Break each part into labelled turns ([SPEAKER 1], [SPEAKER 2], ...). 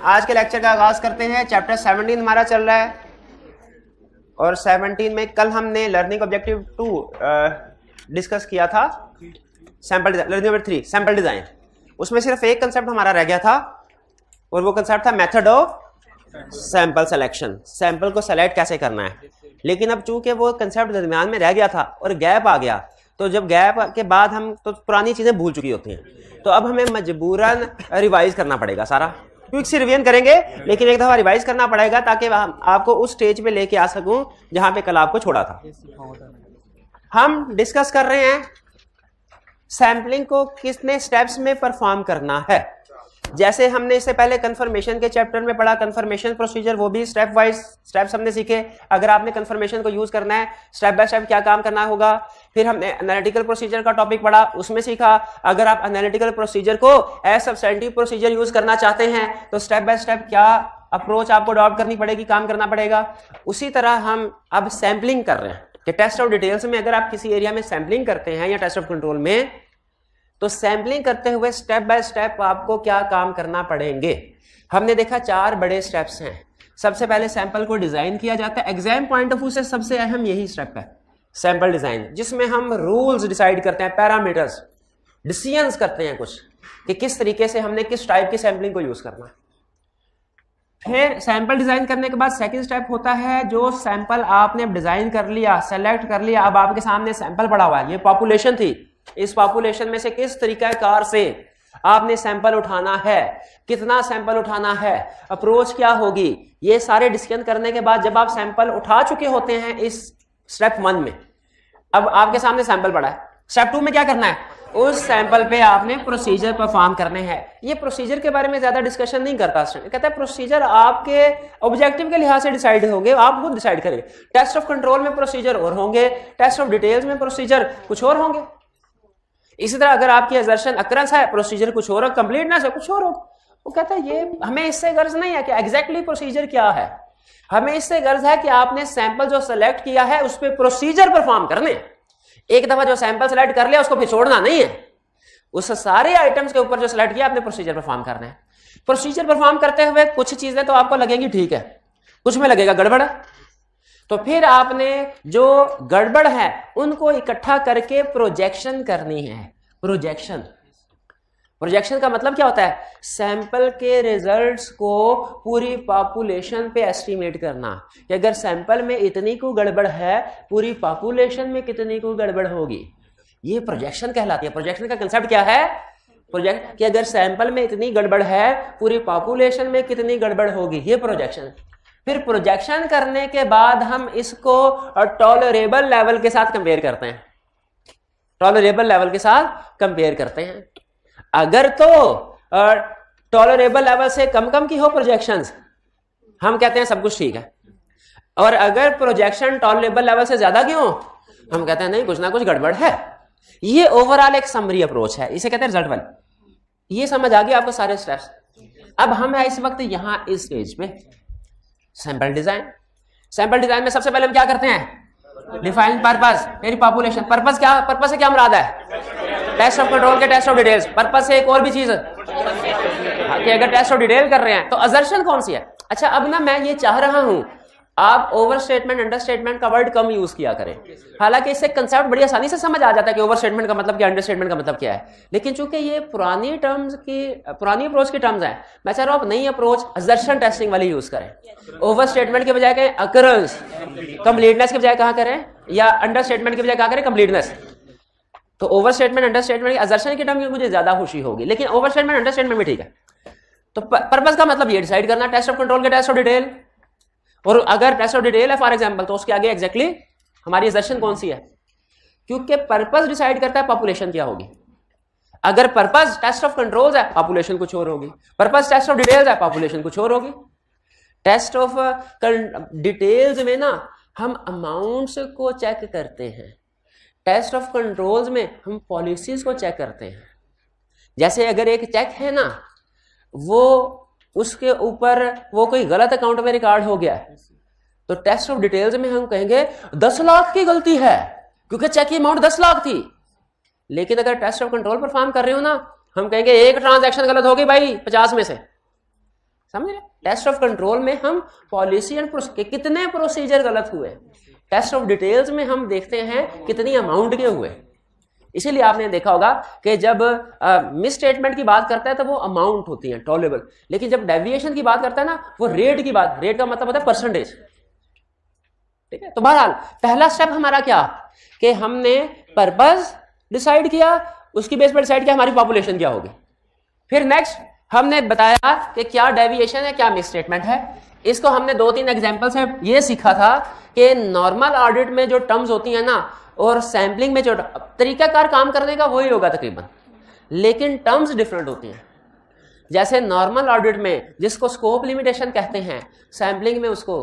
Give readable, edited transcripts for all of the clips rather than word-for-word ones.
[SPEAKER 1] आज के लेक्चर का आगाज करते हैं। चैप्टर 17 हमारा चल रहा है और 17 में कल हमने लर्निंग ऑब्जेक्टिव 2 डिस्कस किया था, sample design, learning objective 3 sample design. उसमें सिर्फ एक कंसेप्ट हमारा रह गया था और वो कंसेप्ट था method of sample selection, sample को सेलेक्ट कैसे करना है। लेकिन अब चूंकि वो कंसेप्ट दरमियान में रह गया था और गैप आ गया, तो जब गैप के बाद हम तो पुरानी चीजें भूल चुकी होती हैं, तो अब हमें मजबूरन रिवाइज करना पड़ेगा। सारा क्विक से रिवीजन करेंगे लेकिन एक दफा रिवाइज करना पड़ेगा ताकि आपको उस स्टेज पे लेके आ सकूं जहां पे कल आपको छोड़ा था। हम डिस्कस कर रहे हैं सैंपलिंग को कितने स्टेप्स में परफॉर्म करना है। जैसे हमने इससे पहले कंफर्मेशन के चैप्टर में पढ़ा, कंफर्मेशन प्रोसीजर, वो भी स्टेप वाइज स्टेप्स हमने सीखे। अगर आपने कंफर्मेशन को यूज करना है स्टेप बाय स्टेप क्या काम करना होगा। फिर हमने एनालिटिकल प्रोसीजर का टॉपिक पढ़ा, उसमें सीखा अगर आप एनालिटिकल प्रोसीजर को एज सब्सटेंटिव प्रोसीजर यूज करना चाहते हैं तो स्टेप बाय स्टेप क्या अप्रोच आपको अडॉप्ट करनी पड़ेगी, काम करना पड़ेगा। उसी तरह हम अब सैंपलिंग कर रहे हैं कि टेस्ट ऑफ डिटेल्स में अगर आप किसी एरिया में सैंपलिंग करते हैं या टेस्ट ऑफ कंट्रोल में, तो सैंपलिंग करते हुए स्टेप बाय स्टेप आपको क्या काम करना पड़ेंगे। हमने देखा 4 बड़े स्टेप्स हैं। सबसे पहले सैंपल को डिजाइन किया जाता है। एग्जाम पॉइंट ऑफ व्यू से सबसे अहम यही स्टेप है, सैंपल डिजाइन, जिसमें हम रूल्स डिसाइड करते हैं, पैरामीटर्स, डिसीजंस करते हैं कुछ कि किस तरीके से हमने किस टाइप की सैंपलिंग को यूज करना है। फिर सैंपल डिजाइन करने के बाद सेकंड स्टेप होता है, जो सैंपल आपने डिजाइन कर लिया, सेलेक्ट कर लिया, अब आपके सामने सैंपल पड़ा हुआ है, ये पॉपुलेशन थी, इस पॉपुलेशन में से किस तरीकाकार से आपने सैंपल उठाना है, कितना सैंपल उठाना है, अप्रोच क्या होगी, ये सारे डिस्कशन करने के बाद जब आप सैंपल उठा चुके होते हैं इस स्टेप 1 में, अब आपके सामने सैंपल पड़ा है, स्टेप 2 में क्या करना है, उस सैंपल पे आपने प्रोसीजर परफॉर्म करने हैं। ये प्रोसीजर के बारे में ज्यादा डिस्कशन नहीं करता, कहता है प्रोसीजर आपके ऑब्जेक्टिव के लिहाज से डिसाइड होंगे, आप खुद डिसाइड करेंगे। टेस्ट ऑफ कंट्रोल में प्रोसीजर और होंगे, टेस्ट ऑफ डिटेल्स में प्रोसीजर कुछ और होंगे। इसी तरह अगर आपकी असर्शन अक्रंस है, प्रोसीजर कुछ और, कंप्लीटनेस है कुछ और हो। वो कहता है ये हमें इससे गर्ज नहीं है कि एग्जैक्टली प्रोसीजर क्या है, हमें इससे गर्ज है कि आपने सैंपल जो सेलेक्ट किया है उस पर प्रोसीजर परफॉर्म करने। एक दफा जो सैंपल सेलेक्ट कर लिया उसको फिर छोड़ना नहीं है, उस सारे आइटम्स के ऊपर जो सेलेक्ट किया आपने प्रोसीजर परफॉर्म करना है। प्रोसीजर परफॉर्म करते हुए कुछ चीजें तो आपको लगेंगी ठीक है, कुछ में लगेगा गड़बड़, तो फिर आपने जो गड़बड़ है उनको इकट्ठा करके प्रोजेक्शन करनी है। प्रोजेक्शन का मतलब क्या होता है, सैंपल के रिजल्ट्स को पूरी पॉपुलेशन पे एस्टिमेट करना कि अगर सैंपल में इतनी को गड़बड़ है पूरी पॉपुलेशन में कितनी को गड़बड़ होगी, ये प्रोजेक्शन कहलाती है। प्रोजेक्शन का कंसेप्ट क्या है, प्रोजेक्ट कि अगर सैंपल में इतनी गड़बड़ है पूरी पॉपुलेशन में कितनी गड़बड़ होगी, ये प्रोजेक्शन। फिर प्रोजेक्शन करने के बाद हम इसको टॉलरेबल लेवल के साथ कंपेयर करते हैं, टॉलरेबल लेवल के साथ कंपेयर करते हैं। अगर तो टॉलरेबल लेवल से कम की हो प्रोजेक्शंस, हम कहते हैं सब कुछ ठीक है, और अगर प्रोजेक्शन टॉलरेबल लेवल से ज्यादा की हो हम कहते हैं नहीं कुछ ना कुछ गड़बड़ है। ये ओवरऑल एक समरी अप्रोच है, इसे कहते हैं रिजल्ट वाली। ये समझ आ गया आपको सारे स्टेप्स। अब हम है इस वक्त यहां इस स्टेज पे सैंपल डिजाइन। सैंपल डिजाइन में सबसे पहले हम क्या करते हैं, डिफाइन पर्पस, मेरी पॉपुलेशन। पर्पस क्या, पर्पस से क्या मुराद है, टेस्ट ऑफ कंट्रोल के टेस्ट ऑफ डिटेल्स। पर्पस से एक और भी चीज कि अगर टेस्ट ऑफ डिटेल कर रहे हैं तो असर्शन कौन सी है। अच्छा अब ना मैं ये चाह रहा हूं आप ओवर स्टेटमेंट अंडर स्टेटमेंट का वर्ड कम यूज किया करें, हालांकि इससे कंसेप्ट बड़ी आसानी से समझ आ जाता है कि ओवर स्टेटमेंट का मतलब क्या, अंडर स्टेटमेंट का मतलब क्या है। लेकिन चूंकि ये पुरानी अप्रोच की टर्म्स हैं, मैं चाह रहा हूं आप नई अप्रोच असर्शन टेस्टिंग वाली यूज करें। ओवर स्टेटमेंट के बजाय कहें अकरेंस, कंप्लीटनेस के बजाय कहां करें, या अंडर स्टेटमेंट के बजाय कहां करें कंप्लीटनेस। तो over statement under statement assertion की टर्म में मुझे ज्यादा खुशी होगी, लेकिन ओवर स्टेटमेंट अंडर स्टेटमेंट में ठीक है। तो पर्पस का मतलब ये डिसाइड करना, टेस्ट ऑफ कंट्रोल के टेस्ट ऑफ डिटेल, और अगर टेस्ट ऑफ डिटेल है फॉर एग्जांपल तो उसके आगे एग्जैक्टली हमारी असर्शन कौन सी है, क्योंकि पर्पस डिसाइड करता है पॉपुलेशन क्या होगी। अगर पर्पस टेस्ट ऑफ कंट्रोल्स है पॉपुलेशन कुछ और होगी, पर्पस टेस्ट ऑफ डिटेल्स है पॉपुलेशन कुछ और होगी। टेस्ट ऑफ डिटेल्स में ना हम अमाउंट्स को चेक करते हैं, टेस्ट ऑफ कंट्रोल्स में हम पॉलिसीज को चेक करते हैं। जैसे अगर एक चेक है ना, वो उसके ऊपर वो कोई गलत अकाउंट में रिकॉर्ड हो गया है, तो टेस्ट ऑफ डिटेल्स में हम कहेंगे 10 लाख की गलती है क्योंकि चेक की अमाउंट 10 लाख थी। लेकिन अगर टेस्ट ऑफ कंट्रोल परफॉर्म कर रहे हो ना, हम कहेंगे एक ट्रांजैक्शन गलत होगी भाई 50 में से, समझ रहे? टेस्ट ऑफ कंट्रोल में हम पॉलिसी एंड कितने प्रोसीजर गलत हुए, टेस्ट ऑफ डिटेल्स में हम देखते हैं कितनी अमाउंट के हुए। इसीलिए आपने देखा होगा कि जब मिस स्टेटमेंट की बात करता है तो वो अमाउंट होती है टॉलरेबल, लेकिन जब डेविएशन की बात करता है ना वो रेट की बात, रेट का मतलब होता है परसेंटेज। ठीक है, तो बहरहाल पहला स्टेप हमारा क्या कि हमने पर्पस डिसाइड किया, उसकी बेस पर डिसाइड किया हमारी पॉपुलेशन क्या होगी। फिर नेक्स्ट हमने बताया कि क्या डेविएशन है, क्या मिस स्टेटमेंट है। इसको हमने 2-3 एग्जांपल से ये सीखा था कि नॉर्मल ऑडिट में जो टर्म्स होती हैं ना और सैम्पलिंग में जो तरीकाकार काम करने का वही होगा तकरीबन, लेकिन टर्म्स डिफरेंट होती हैं। जैसे नॉर्मल ऑडिट में जिसको स्कोप लिमिटेशन कहते हैं, सैम्पलिंग में उसको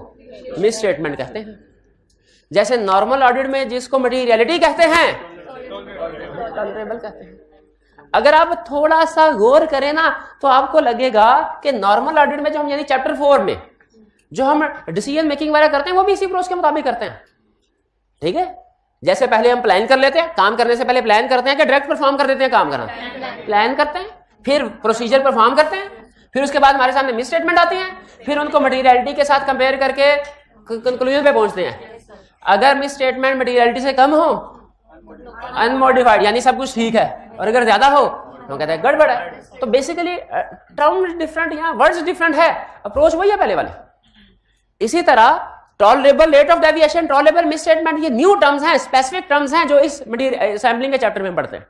[SPEAKER 1] मिस स्टेटमेंट कहते हैं। जैसे नॉर्मल ऑडिट में जिसको मटीरियलिटी कहते हैं, टॉलरेबल कहते हैं। अगर आप थोड़ा सा गौर करें ना तो आपको लगेगा कि नॉर्मल ऑडिट में जो हम यानी चैप्टर 4 में जो हम डिसीजन मेकिंग वगैरह करते हैं वो भी इसी प्रोसेस के मुताबिक करते हैं। ठीक है, जैसे पहले हम प्लान कर लेते हैं, काम करने से पहले प्लान करते हैं कि डायरेक्ट परफॉर्म कर देते हैं काम करना, प्लान करते हैं, फिर प्रोसीजर परफॉर्म करते हैं, फिर उसके बाद हमारे सामने मिस स्टेटमेंट आती है, फिर उनको मटीरियलिटी के साथ कंपेयर करके कंक्लूजन पे पहुंचते हैं। अगर मिस स्टेटमेंट मटीरियलिटी से कम हो, अनमोडिफाइड यानी सब कुछ ठीक है, और अगर ज्यादा हो तो कहते हैं गड़बड़ है। तो बेसिकली टर्म डिफरेंट, यहाँ वर्ड्स डिफरेंट है, अप्रोच वही है पहले वाले। इसी तरह tolerable rate of deviation, tolerable miss statement, ये न्यू टर्म्स हैं, स्पेसिफिक टर्म्स हैं जो इस सैम्पलिंग के चैप्टर में पढ़ते हैं,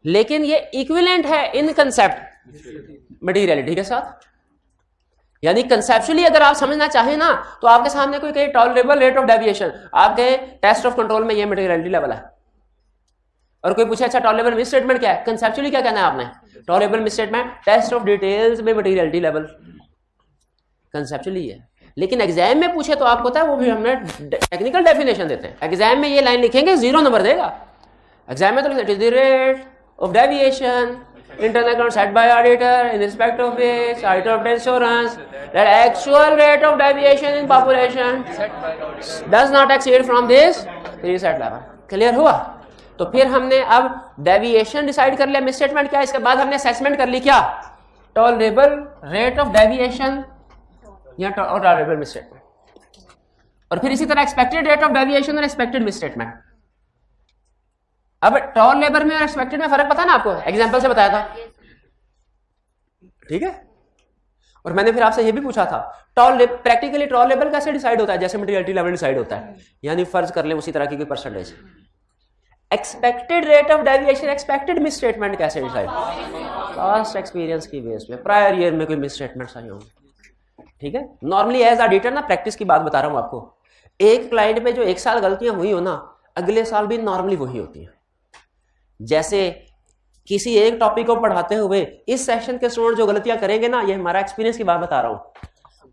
[SPEAKER 1] लेकिन ये इक्विवेलेंट है इन कंसेप्ट मटीरियलिटी के साथ। यानी कंसेप्चुअली अगर आप समझना चाहें ना तो आपके सामने कोई कहे टॉलरेबल रेट ऑफ डेविएशन, आप कहे टेस्ट ऑफ कंट्रोल में ये मटीरियलिटी लेवल है, और कोई पूछे अच्छा टॉलरेबल मिस स्टेटमेंट क्या है, कंसेप्चुअली क्या कहना है आपने, tolerable misstatement test of details में मटीरियलिटी लेवल, कंसेप्चुअली है। लेकिन एग्जाम में पूछे तो आपको पता है वो भी हमने टेक्निकल डेफिनेशन देते हैं। एग्जाम में ये लाइन लिखेंगे 0 नंबर देगा, एग्जाम में तो लिखते the rate of deviation internal account set by auditor in respect of which auditor obtains assurance that actual rate of deviation in population does not exceed from this preset level। Clear हुआ? तो फिर हमने अब deviation decide कर लिया, miss statement क्या है, इसके बाद हमने असेसमेंट कर ली क्या, टॉलरेबल रेट ऑफ डेविएशन या टॉलरेबल मिस स्टेटमेंट, और फिर इसी तरह एक्सपेक्टेड रेट ऑफ डेविएशन और एक्सपेक्टेड मिस स्टेटमेंट। अब टॉलरेबल में और एक्सपेक्टेड में फर्क पता ना आपको, एग्जांपल से बताया था। ठीक है, और मैंने फिर आपसे ये भी पूछा था प्रैक्टिकली टॉलरेबल कैसे डिसाइड होता है, जैसे मटीरियलिटी लेवल डिसाइड होता है, यानी फर्ज कर ले उसी तरह की कोई percentage. Expected rate of deviation, expected miss statement कैसे डिसाइड, पास्ट एक्सपीरियंस की बेस पे, प्रायर ईयर में कोई मिस स्टेटमेंट आई होंगे। ठीक है, नॉर्मली एज ऑडिटर ना प्रैक्टिस की बात बता रहा हूं आपको, एक क्लाइंट में जो 1 साल गलतियां हुई हो ना, अगले साल भी नॉर्मली वही होती है। जैसे किसी एक टॉपिक को पढ़ाते हुए इस सेशन के स्टूडेंट जो गलतियां करेंगे ना, ये हमारा एक्सपीरियंस की बात बता रहा हूं,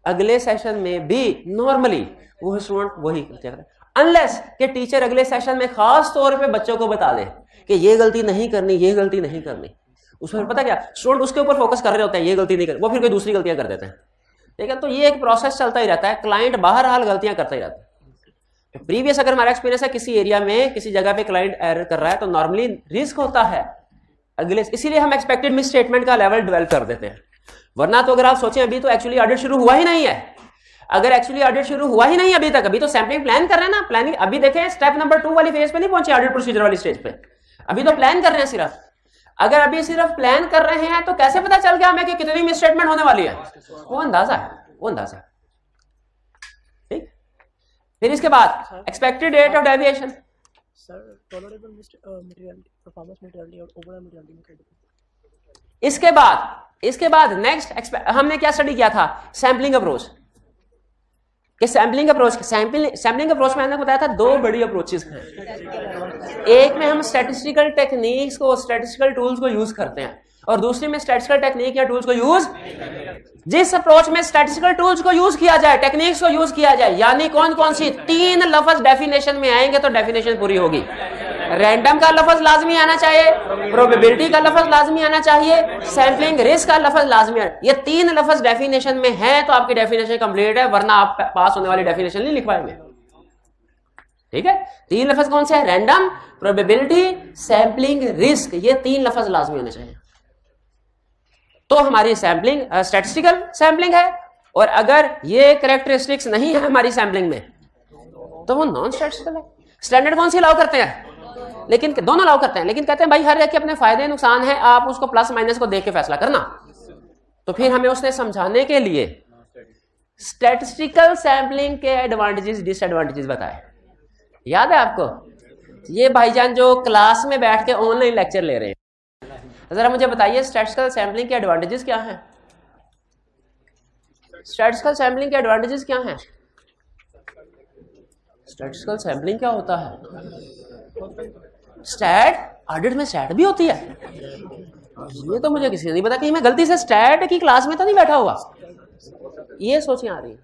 [SPEAKER 1] अगले सेशन में भी नॉर्मली वो स्टूडेंट वही गलतियां करें, अनलेस कि टीचर अगले सेशन में खास तौर पे बच्चों को बता दे कि ये गलती नहीं करनी, ये गलती नहीं करनी। उसमें पता क्या, स्टूडेंट उसके ऊपर फोकस कर रहे होते हैं, ये गलती नहीं करनी, वो फिर कोई दूसरी गलतियां कर देते हैं। ठीक है, तो ये एक प्रोसेस चलता ही रहता है, क्लाइंट बहरहाल गलतियां करता ही रहता है। तो प्रीवियस अगर हमारा एक्सपीरियंस है किसी एरिया में किसी जगह पे क्लाइंट एरर कर रहा है तो नॉर्मली रिस्क होता है अगले, इसीलिए हम एक्सपेक्टेड मिस स्टेटमेंट का लेवल डेवलप कर देते हैं। वरना तो अगर आप सोचें अभी तो एक्चुअली ऑडिट शुरू हुआ ही नहीं है, अगर एक्चुअली ऑडिट शुरू हुआ ही नहीं अभी तक, अभी तो सैम्पलिंग प्लान कर रहे हैं ना, प्लानिंग अभी देखें स्टेप नंबर 2 वाली फेज पे नहीं पहुंचे, ऑडिट प्रोसीजर वाली स्टेज पे, अभी तो प्लान कर रहे हैं सिर्फ। अगर अभी सिर्फ प्लान कर रहे हैं तो कैसे पता चल गया हमें कि कितनी मिस स्टेटमेंट होने वाली है, वो अंदाजा है, वो अंदाजा है। ठीक, फिर इसके बाद expected rate of deviation,
[SPEAKER 2] sir tolerable materiality, performance materiality और ओवरऑल मटेरियलिटी में क्या डिफरेंस?
[SPEAKER 1] इसके बाद नेक्स्ट हमने क्या स्टडी किया था, सैम्पलिंग अप्रोच। कि सैम्पलिंग अप्रोच में मैंने बताया था 2 बड़ी अप्रोचेस हैं। एक में हम स्टैटिस्टिकल टेक्निक्स को, स्टैटिस्टिकल टूल्स को यूज करते हैं, और दूसरी में स्टैटिस्टिकल टेक्निक या टूल्स को यूज, जिस अप्रोच में स्टैटिस्टिकल टूल्स को यूज किया जाए, टेक्निक्स को यूज किया जाए, यानी कौन कौन सी 3 लफ्ज डेफिनेशन में आएंगे तो डेफिनेशन पूरी होगी। रैंडम का लफ्ज लाजमी आना चाहिए, प्रोबेबिलिटी का लफ्ज लाजमी आना चाहिए, सैम्पलिंग रिस्क का लफ्ज लाजमी आना, ये 3 लफ्ज डेफिनेशन में है तो आपकी डेफिनेशन कंप्लीट है, वरना आप पास होने वाली डेफिनेशन नहीं लिख पाएंगे। ठीक है, 3 लफ्ज कौन से है, रैंडम, प्रोबेबिलिटी, सैम्पलिंग, रिस्क, ये 3 लफ्ज लाजमी होने चाहिए। तो हमारी सैम्पलिंग स्टैटिस्टिकल सैम्पलिंग है, और अगर ये कैरेक्टरिस्टिक्स नहीं है हमारी सैम्पलिंग में तो वो नॉन स्टैटिस्टिकल है। स्टैंडर्ड कौन सी अलाउ करते हैं, लेकिन दोनों अलाउ करते हैं, लेकिन कहते हैं भाई हर एक के अपने फायदे नुकसान है, आप उसको प्लस माइनस को देख के फैसला करना। तो फिर हमें उसने समझाने के लिए स्टैटिस्टिकल सैम्पलिंग के एडवांटेजेस डिसएडवांटेजेस बताए। याद है आपको? ये भाईजान जो क्लास में बैठ के ऑनलाइन लेक्चर ले रहे हैं, जरा मुझे बताइए स्टैटिस्टिकल सैम्पलिंग के एडवांटेजेस क्या हैं? स्टैटिस्टिकल सैम्पलिंग के एडवांटेजेस क्या हैं? स्टैटिस्टिकल सैम्पलिंग क्या होता है? स्टैट ऑडिट में स्टैट भी होती है? ये तो मुझे किसी ने नहीं पता, कहीं मैं गलती से स्टैट की क्लास में तो नहीं बैठा हुआ। ये सोचें आ रही है।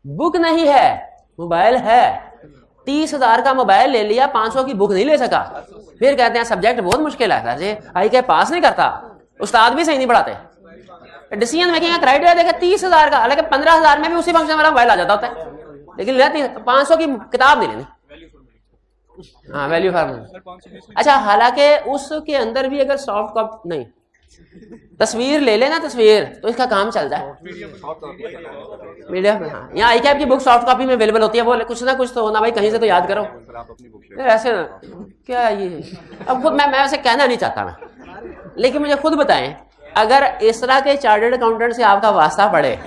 [SPEAKER 1] बुक नहीं है, मोबाइल है। 30,000 का मोबाइल ले लिया, 500 की बुक नहीं ले सका। फिर कहते हैं सब्जेक्ट बहुत मुश्किल है सर जी, आई के पास नहीं करता, उस्ताद भी सही नहीं पढ़ाते। डिसीजन मेकिंग का क्राइटेरिया देखे 30,000 का, हालांकि 15,000 में भी उसी फंक्शन वाला मोबाइल आ जाता होता है, लेकिन 500 की किताब नहीं लेनी। हाँ, वैल्यू फॉर। अच्छा, हालांकि उसके अंदर भी अगर सॉफ्ट कॉपी नहीं, तस्वीर ले लेना तस्वीर, तो इसका काम चल जाए मीडिया में। हाँ, यहाँ आई कैप की बुक सॉफ्ट कॉपी में अवेलेबल होती है, वो कुछ ना कुछ तो होना भाई, कहीं से तो याद करो। ऐसे क्या ये, अब खुद मैं वैसे कहना नहीं चाहता मैं, लेकिन मुझे खुद बताएं, अगर इस तरह के चार्टर्ड अकाउंटेंट से आपका वास्ता पड़े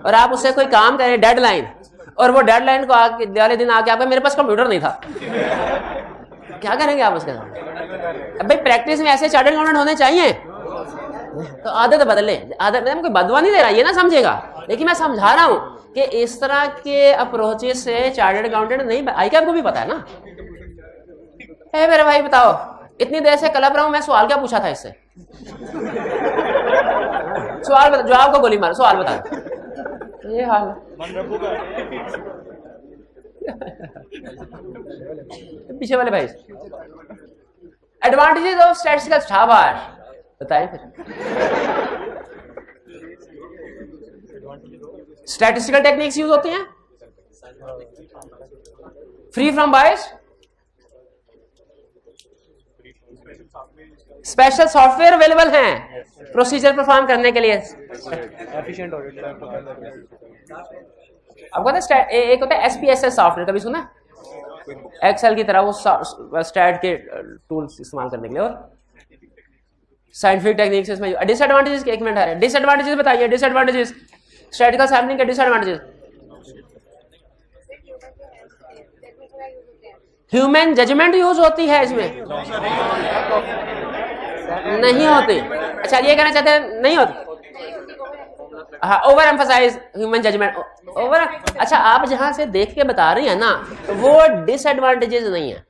[SPEAKER 1] और आप उससे कोई काम करें डेडलाइन, और वो डेडलाइन को वाले दिन आके आपका मेरे पास कंप्यूटर नहीं था, क्या करेंगे आप उसके साथ? अब भाई प्रैक्टिस में ऐसे चार्टर्ड अकाउंटेंट होने चाहिए। तो आदत बदले, आदत में कोई बदवा नहीं दे रहा, ये ना समझेगा, लेकिन मैं समझा रहा हूं कि इस तरह के अप्रोचेस से चार्टर्ड अकाउंटेंट नहीं, आई क्या आपको भी पता है ना। मेरे भाई बताओ, इतनी देर से कलप रहा हूं मैं, सवाल क्या पूछा था इससे? सवाल बता, जवाब को गोली मारो, सवाल बता। ये हाल पीछे वाले भाई, एडवांटेजेस ऑफ स्टैटिस्टिकल, शाबाश बताएं फिर। स्टैटिस्टिकल टेक्निक्स यूज होती हैं, free from bias, special software available हैं प्रोसीजर परफॉर्म करने के लिए। आपको पता है एक होता है SPSS सॉफ्टवेयर, कभी सुना? एक्सेल की तरह वो स्टैट के टूल्स इस्तेमाल करने के लिए, और साइंटिफिक टेक्निक्स इसमें। डिसएडवांटेजेस के एक मिनट है, डिसएडवांटेजेस बताइए, डिसएडवांटेजेस स्टैटिस्टिकल सैम्पलिंग के डिसएडवांटेजेस। ह्यूमन जजमेंट यूज होती है इसमें? नहीं होती। अच्छा, ये कहना चाहते हैं नहीं होती। हाँ, over emphasise human judgement, over. अच्छा, आप जहां से देख के बता रही हैं ना, वो डिसएडवांटेजेस नहीं है।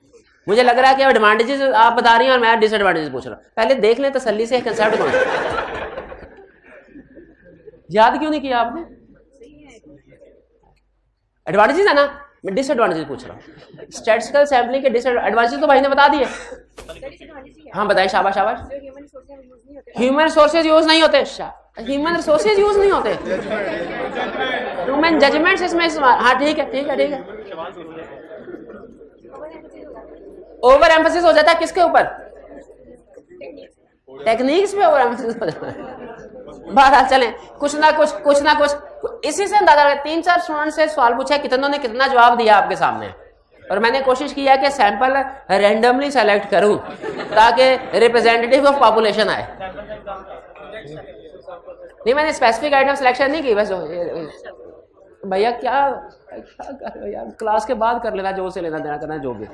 [SPEAKER 1] मुझे लग रहा है कि एडवांटेजेस आप बता रही हैं और मैं डिसएडवांटेजेस पूछ रहा हूं। पहले देख लें तसल्ली से कंसेप्ट कौन सा। याद क्यों नहीं किया आपने? एडवांटेजेस है ना, मैं डिसएडवांटेजेस पूछ रहा हूँ। स्टैटिस्टिकल सैम्पलिंग के डिसएडवांटेजेस तो भाई ने बता दिए। हाँ बताइए, शाबाश शाबाश। ह्यूमन रिसोर्सेज यूज नहीं होते, ह्यूमन रिसोर्सेज यूज नहीं होते, ह्यूमन जजमेंट्स इसमें इस्तेमाल। हाँ ठीक है ठीक है ठीक है। ओवर एम्फसिस हो जाता है किसके ऊपर? टेक्निक्स पे ओवर एम्फसिस हो जाता है। बहरहाल चलें, कुछ ना कुछ इसी से अंदाजा करें। 3-4 स्टूडेंट से सवाल पूछा, कितनों ने कितना जवाब दिया आपके सामने, और मैंने कोशिश किया कि सैंपल रैंडमली सेलेक्ट करूं ताकि रिप्रेजेंटेटिव ऑफ पॉपुलेशन आए। नहीं, मैंने स्पेसिफिक आइटम सिलेक्शन नहीं की, बस भैया क्या कर भैया, क्लास के बाद कर लेना, जो से लेना देना करना जो भी।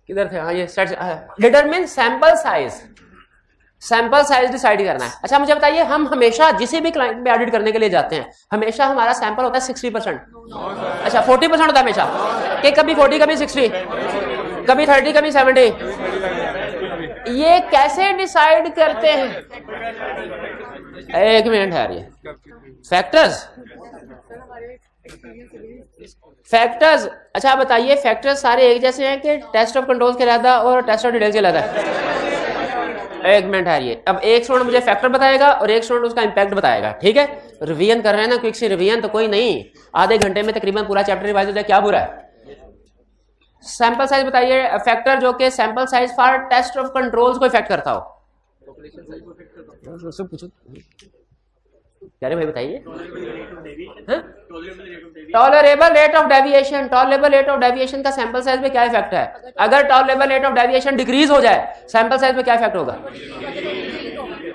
[SPEAKER 1] किधर थे? हाँ, ये determine sample size, sample size decide करना है। अच्छा मुझे बताइए, हम हमेशा जिसे भी क्लाइंट पे ऑडिट करने के लिए जाते हैं, हमेशा हमारा सैंपल होता है 60%? अच्छा 40% होता है हमेशा, कि कभी 40 कभी 60 कभी 30 कभी 70। ये कैसे डिसाइड करते हैं? एक मिनट है, ये फैक्टर्स। अच्छा बताइए, फैक्टर्स सारे एक जैसे हैं कि टेस्ट ऑफ कंट्रोल के रहता और टेस्ट ऑफ डिटेल्स के रहता है? एक मिनट है, ये अब एक स्टूडेंट मुझे फैक्टर बताएगा और एक स्टूडेंट उसका इंपैक्ट बताएगा, ठीक है? रिवीजन कर रहे हैं ना, क्विक सी रिवीजन तो कोई नहीं, आधे घंटे में तकरीबन पूरा चैप्टर रिवाइज हो जाए, क्या बुरा है? सैंपल साइज बताइए, फैक्टर जो कि sample size for test of controls को इफेक्ट करता हो। पूछो क्या रे भाई बताइए। Tolerable rate of deviation, tolerable rate of deviation का सैंपल साइज में क्या इफेक्ट है? अगर tolerable rate of deviation decrease हो जाए सैंपल साइज में क्या इफेक्ट होगा?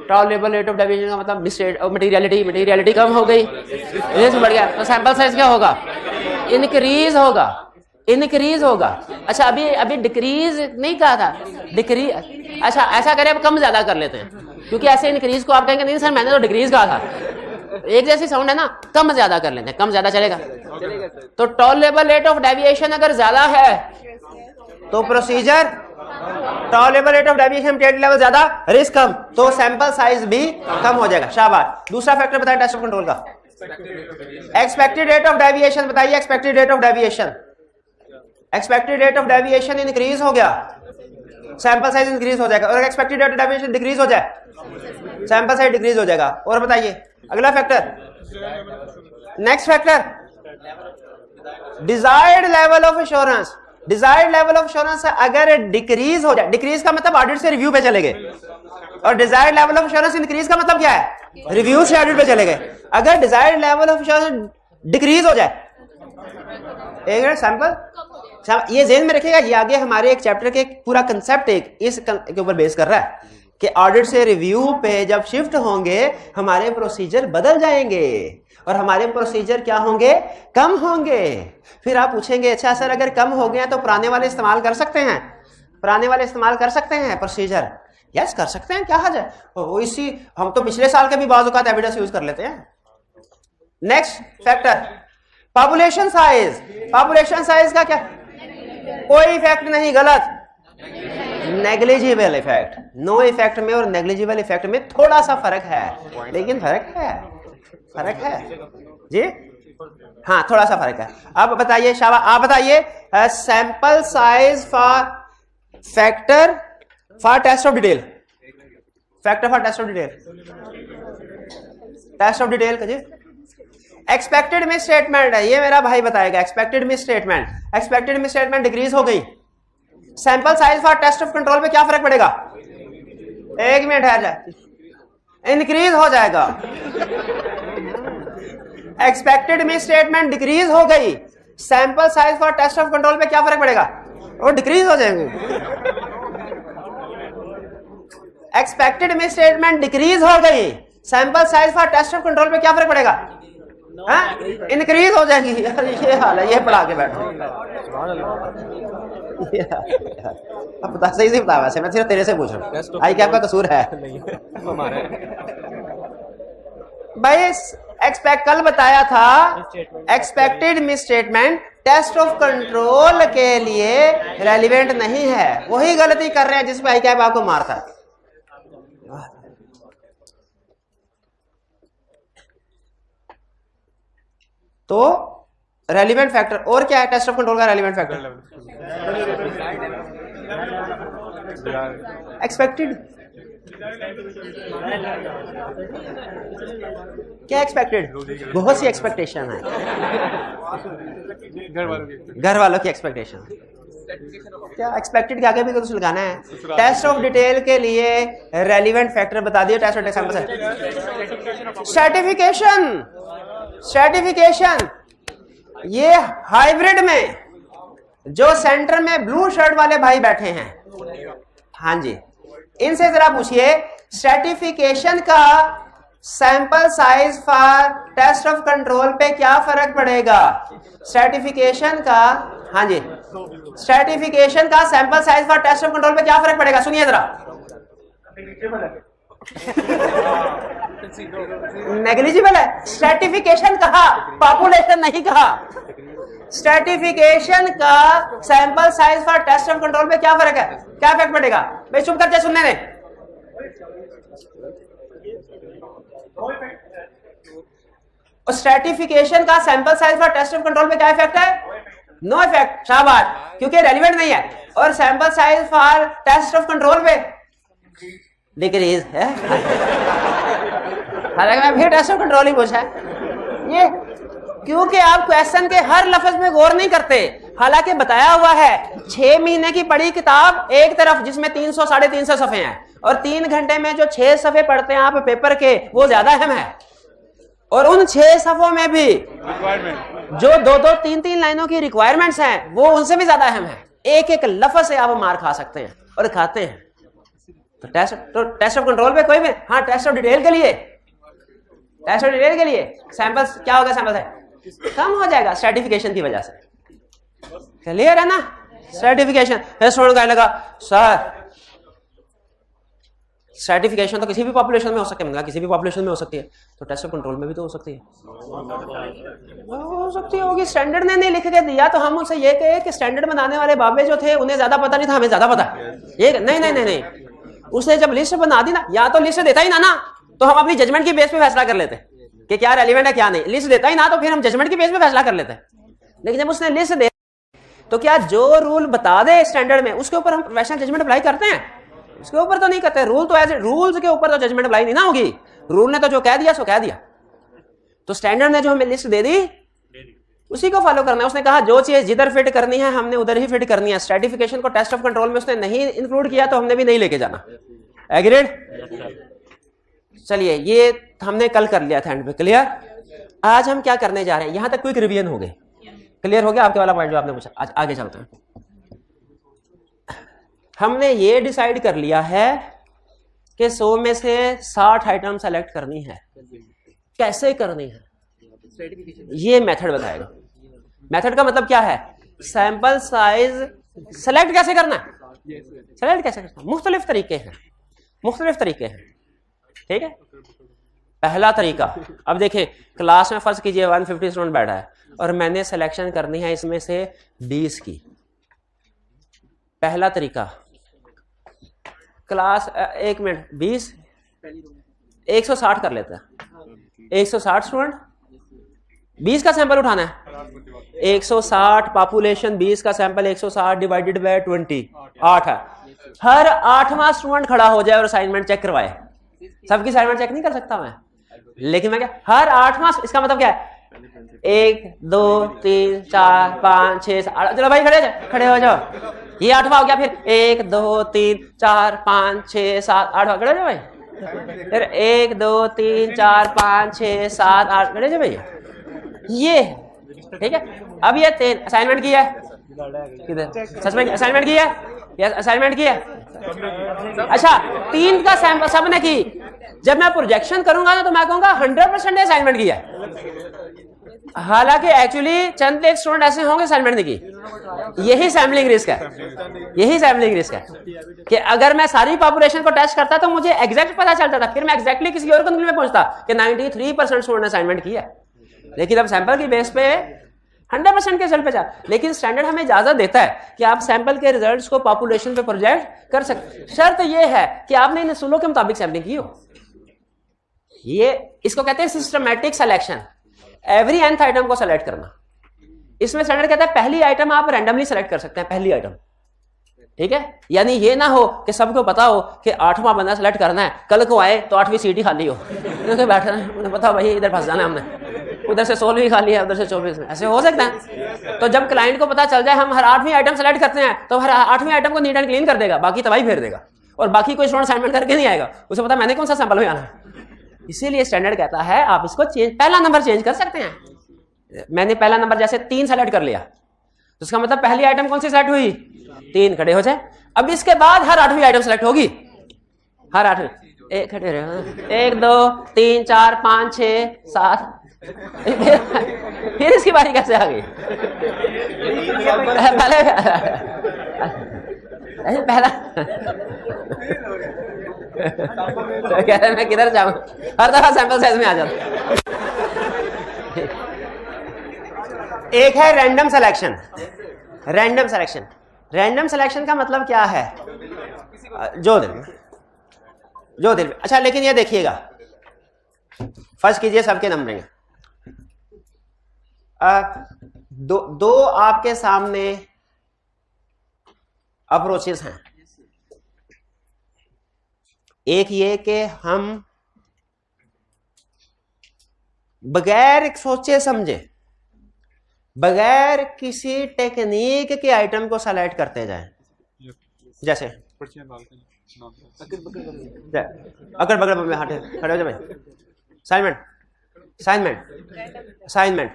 [SPEAKER 1] टॉलरेबल रेट ऑफ डेविएशन का मतलब मटेरियलिटी कम हो गई, ये बढ़ गया, तो सैंपल साइज क्या होगा? इंक्रीज होगा, इंक्रीज होगा। अच्छा अभी डिक्रीज नहीं कहा था, डिक्रीज। अच्छा ऐसा करें अब कम ज्यादा कर लेते हैं, क्योंकि ऐसे इंक्रीज को आप कहेंगे नहीं सर मैंने तो डिक्रीज कहा था, एक जैसी साउंड है ना, कम ज्यादा कर लेते हैं, कम ज्यादा चलेगा। तो टॉलरेबल रेट ऑफ डेविएशन अगर ज्यादा है तो procedure, tolerable rate of deviation material level ज्यादा, रिस्क कम, तो सैंपल साइज भी कम हो जाएगा। शाबाश। दूसरा फैक्टर बताइए टेस्ट ऑफ कंट्रोल का। एक्सपेक्टेड रेट ऑफ डेविएशन बताइए, expected rate of deviation, expected rate of deviation increase हो गया, सैंपल साइज इंक्रीज हो जाएगा। और expected rate of deviation decrease हो जाए सैंपल साइज डिक्रीज हो जाएगा। और बताइए अगला factor, next factor desired level of assurance. Desired level of assurance अगर डिक्रीज हो जाए, डिक्रीज का मतलब ऑडिट से रिव्यू पे चले गए, और desired level of assurance increase का मतलब क्या है? रिव्यू से ऑडिट पे चले गए। अगर desired level of assurance decrease हो जाए, एक मिनट सैंपल, ये ज़हन में रखिएगा, ये आगे हमारे एक चैप्टर के पूरा कंसेप्ट एक इस के ऊपर बेस कर रहा है कि ऑडिट से रिव्यू पे जब शिफ्ट होंगे हमारे प्रोसीजर बदल जाएंगे और हमारे प्रोसीजर क्या होंगे? कम होंगे। फिर आप पूछेंगे अच्छा सर अगर कम हो गए तो पुराने वाले इस्तेमाल कर सकते हैं? पुराने वाले इस्तेमाल कर सकते हैं प्रोसीजर? यस कर सकते हैं, क्या हर्ज है? वो इसी हम तो पिछले साल के भी बाज़ औक़ात एविडेंस यूज कर लेते हैं। Next factor population size. Population size का क्या? कोई इफेक्ट नहीं, गलत, नेग्लिजिबल इफेक्ट। नो इफेक्ट में और नेग्लिजिबल इफेक्ट में थोड़ा सा फर्क है, लेकिन फर्क है, फर्क है जी, हाँ थोड़ा सा फर्क है। अब बताइए शाबाश, आप बताइए sample size for factor for test of detail, factor for test of detail, test of detail का जी। एक्सपेक्टेड मिस स्टेटमेंट है, ये मेरा भाई बताएगा। Expected misstatement, expected misstatement decrease हो गई, sample size for test of control पे क्या फर्क पड़ेगा? एक मिनट है जाए, इंक्रीज हो जाएगा। एक्सपेक्टेड मिस स्टेटमेंट डिक्रीज हो गई, sample size for test of control पे क्या फर्क पड़ेगा? वो डिक्रीज हो जाएंगे। एक्सपेक्टेड मिस स्टेटमेंट डिक्रीज हो गई, sample size for test of control पे क्या फर्क पड़ेगा? इंक्रीज हो जाएगी। ये हाल है, ये पढ़ा के बैठो। अब बता, सही से बता, वैसे मैं सिर्फ तेरे से पूछ रहा हूँ, आई क्या आपका कसूर है? भाई एक्सपेक्ट कल बताया था, expected misstatement test of control के लिए रेलिवेंट नहीं है। वही गलती कर रहे हैं जिसमें आई कैप आपको मारता है। तो रेलिवेंट फैक्टर और क्या है टेस्ट ऑफ कंट्रोल का रेलिवेंट फैक्टर? एक्सपेक्टेड, क्या एक्सपेक्टेड? बहुत सी एक्सपेक्टेशन है, घर वालों की एक्सपेक्टेशन। क्या एक्सपेक्टेड के आगे भी कुछ लगाना है? टेस्ट ऑफ डिटेल के लिए रेलिवेंट फैक्टर बता दिए। Test of example certification, certification ये हाइब्रिड में जो सेंटर में ब्लू शर्ट वाले भाई बैठे हैं, हाँ जी, इनसे जरा पूछिए सर्टिफिकेशन का sample size for test of control पे क्या फर्क पड़ेगा? सर्टिफिकेशन का, हाँ जी, सर्टिफिकेशन का sample size for test of control पे क्या फर्क पड़ेगा? सुनिए जरा। नेग्लिजिबल है। सर्टिफिकेशन कहा, पॉपुलेशन नहीं कहा। सर्टिफिकेशन का sample size for test of control पे क्या फर्क है? क्या इफेक्ट पड़ेगा? भाई चुप करते सुनने ने। और सर्टिफिकेशन का sample size for test of control पे क्या इफेक्ट है? No effect. शाबाश, क्योंकि रेलिवेंट नहीं है। और sample size for test of control पे डिक्रीज है। हालांकि मैं फिर टेस्ट ऑफ कंट्रोल ही पूछा है ये, क्योंकि आप क्वेश्चन के हर लफ्ज में गौर नहीं करते, हालांकि बताया हुआ है 6 महीने की पढ़ी किताब एक तरफ जिसमें 300 350 सफ़े हैं, और 3 घंटे में जो 6 सफ़े पढ़ते हैं आप पेपर के, वो ज्यादा अहम है। और उन 6 सफ़ों में भी जो 2-2 3-3 लाइनों की रिक्वायरमेंट्स हैं वो उनसे भी ज्यादा अहम है। एक एक लफ्ज से आप मार खा सकते हैं और खाते हैं। तो टेस्ट ऑफ कंट्रोल पे कोई भी, हाँ टेस्ट ऑफ डिटेल के लिए, टेस्ट ऑफ डिटेल के लिए सैंपल्स क्या होगा, सैंपल है कम हो जाएगा स्ट्रेटिफिकेशन की वजह से। क्लियर है ना? स्ट्रेटिफिकेशन। फिर स्टूडेंट कहने लगा सर स्ट्रेटिफिकेशन तो किसी भी पॉपुलेशन में हो सकती है। मतलब किसी भी पॉपुलेशन में हो सकती है, तो टेस्ट ऑफ कंट्रोल में भी तो हो सकती है। हो सकती होगी, स्टैंडर्ड ने नहीं लिख के दिया तो हम उनसे ये कहे कि स्टैंडर्ड बनाने वाले बाबे जो थे उन्हें ज्यादा पता नहीं था, हमें ज्यादा पता है। ये नहीं नहीं नहीं नहीं, उसने जब लिस्ट बना दी ना, या तो लिस्ट देता ही ना तो हम अपनी जजमेंट की बेस पे फैसला कर लेते कि क्या रेलिवेंट है क्या नहीं। लिस्ट देता ही ना तो फिर हम जजमेंट की बेस पे फैसला कर लेते। लेकिन जब उसने लिस्ट दे तो क्या जो रूल बता दे स्टैंडर्ड में उसके ऊपर हम प्रोफेशनल जजमेंट अप्लाई करते हैं? उसके ऊपर तो नहीं करते। रूल तो एज रूल्स के ऊपर तो जजमेंट अप्लाई नहीं ना होगी। रूल ने तो जो कह दिया सो कह दिया। तो स्टैंडर्ड ने जो हमें लिस्ट दे दी उसी को फॉलो करना है। उसने कहा जो चीज जिधर फिट करनी है हमने उधर ही फिट करनी है। स्ट्रेटिफिकेशन को टेस्ट ऑफ कंट्रोल में उसने नहीं इंक्लूड किया तो हमने भी नहीं लेके जाना। एग्रीड? चलिए ये हमने कल कर लिया था एंड पे। क्लियर? आज हम क्या करने जा रहे हैं, यहां तक क्विक रिवीजन हो गए। क्लियर हो गया आपके वाला पॉइंट जो आपने पूछा? आज आगे चलते हैं। हमने ये डिसाइड कर लिया है कि 100 में से 60 आइटम सेलेक्ट करनी है। कैसे करनी है ये मेथड बताएगा। मेथड का मतलब क्या है? सैंपल साइज सेलेक्ट कैसे करना है, सेलेक्ट कैसे करना है। मुख्तलिफ तरीके हैं, मुख्तलिफ तरीके हैं। ठीक है? पहला तरीका, अब देखें क्लास में फर्ज कीजिए 150 स्टूडेंट बैठा है और मैंने सिलेक्शन करनी है इसमें से 20 की। पहला तरीका, क्लास 1 मिनट 20 160 कर लेते हैं। 160 स्टूडेंट 20 का सैंपल उठाना है। 160 पॉपुलेशन 20 का सैंपल 160 डिवाइडेड बाय 20 8 है। हर 8वां स्टूडेंट खड़ा हो जाए और असाइनमेंट चेक करवाए। सबकी असाइनमेंट चेक नहीं कर सकता मैं, लेकिन मैं क्या हर 8वां, इसका मतलब क्या है 1 2 3 4 5 6 7। चलो भाई खड़े हो जाओ। ये 8वां हो गया। फिर 1 2 3 4 5 6 7 8वां खड़े हो जाओ भाई। फिर 1 2 3 4 5 6 7 8 खड़े हो जाओ भाई। ये ठीक है। अब ये 3 असाइनमेंट किया है, किधर सच में असाइनमेंट किया है, या असाइनमेंट किया है। अच्छा 3 का सैंपल सबने की। जब मैं प्रोजेक्शन करूंगा ना तो मैं कहूंगा 100% असाइनमेंट किया है। हालांकि एक्चुअली चंद एक स्टूडेंट ऐसे होंगे असाइनमेंट नहीं की। यही सैम्पलिंग रिस्क है, यही सैम्पलिंग रिस्क है कि अगर मैं सारी पॉपुलेशन को टेस्ट करता तो मुझे एग्जैक्ट पता चल जाता, फिर मैं एग्जैक्टली किसी और कंक्लूजन में पहुंचता कि 93% स्टूडेंट ने असाइनमेंट किया है। लेकिन अब सैंपल की बेस पे 100% के रिजल्ट पे जा। लेकिन स्टैंडर्ड हमें इजाजत देता है कि आप सैंपल के रिजल्ट्स को पॉपुलेशन पे प्रोजेक्ट कर सकते। शर्त यह है कि आपने इन असूलों के मुताबिक सैंपलिंग की हो। ये इसको कहते हैं systematic selection. Every nth item को सेलेक्ट करना। इसमें स्टैंडर्ड कहता है पहली आइटम आप रैंडमली सेलेक्ट कर सकते हैं, पहली आइटम। ठीक है? यानी ये ना हो कि सबको पता हो कि 8वां बंदा सेलेक्ट करना है, कल को आए तो 8वीं सीट ही खाली हो, बैठा उन्हें पता भाई इधर फंस जाना हमने, उधर से 16वीं खाली है, उधर से 24 में। ऐसे हो सकता है। तो जब क्लाइंट को पता चल जाए हम हर 8वीं आइटम सेलेक्ट करते हैं तो हर 8वीं आइटम को नीट एंड क्लीन कर देगा, बाकी तबाही फेर देगा और बाकी कोई स्टूडेंट असाइनमेंट करके नहीं आएगा। उसे पता मैंने कौन सा सैंपल में आना है। इसीलिए स्टैंडर्ड कहता है आप इसको चेंज, पहला नंबर चेंज कर सकते हैं। मैंने पहला नंबर जैसे 3 सेलेक्ट कर लिया तो उसका मतलब पहली आइटम कौन सी सेलेक्ट हुई 3, खड़े हो जाए। अब इसके बाद हर 8वीं आइटम सेलेक्ट होगी, हर 8वीं खड़े रहे 1 2 3 4 5 6 7 फिर इसकी बारी कैसे आ गई? पहला कह रहे मैं किधर जाऊं, हर दफा सैंपल साइज में आ जाता। एक है random selection. Random selection, random selection का मतलब क्या है? जो दिल अच्छा। लेकिन ये देखिएगा, फर्स्ट कीजिए सबके नंबरिंग। दो आपके सामने अप्रोचेस हैं। एक ये कि हम बगैर एक सोचे समझे बगैर किसी टेक्निक के आइटम को सेलेक्ट करते जाएं। जैसे अगर बगल में हटे खड़े हो जाए भाई। असाइनमेंट असाइनमेंट असाइनमेंट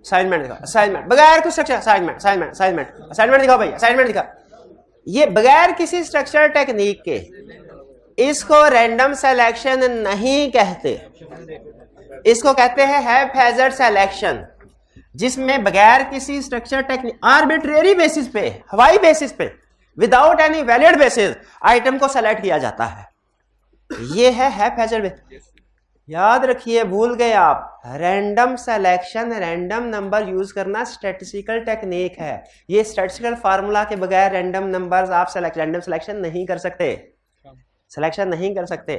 [SPEAKER 1] असाइनमेंट दिखा, असाइनमेंट बगैर कुछ structure, assignment assignment assignment assignment दिखाओ भाई, असाइनमेंट दिखा। ये बगैर किसी स्ट्रक्चर टेक्निक के, इसको रैंडम सिलेक्शन नहीं कहते, इसको कहते हैं हैप्पैज़ार्ड सिलेक्शन, जिसमें बगैर किसी स्ट्रक्चर टेक्निक आर्बिट्रेरी बेसिस पे, हवाई बेसिस पे, without any valid basis item को सेलेक्ट किया जाता है। ये है हैप्पैज़ार्ड। याद रखिए, भूल गए आप, random selection, random number use करना स्टैटिस्टिकल टेक्निक है। ये स्टैटिस्टिकल फार्मूला के बगैर रैंडम नंबर्स आप रैंडम सिलेक्शन नहीं कर सकते, सिलेक्शन नहीं कर सकते।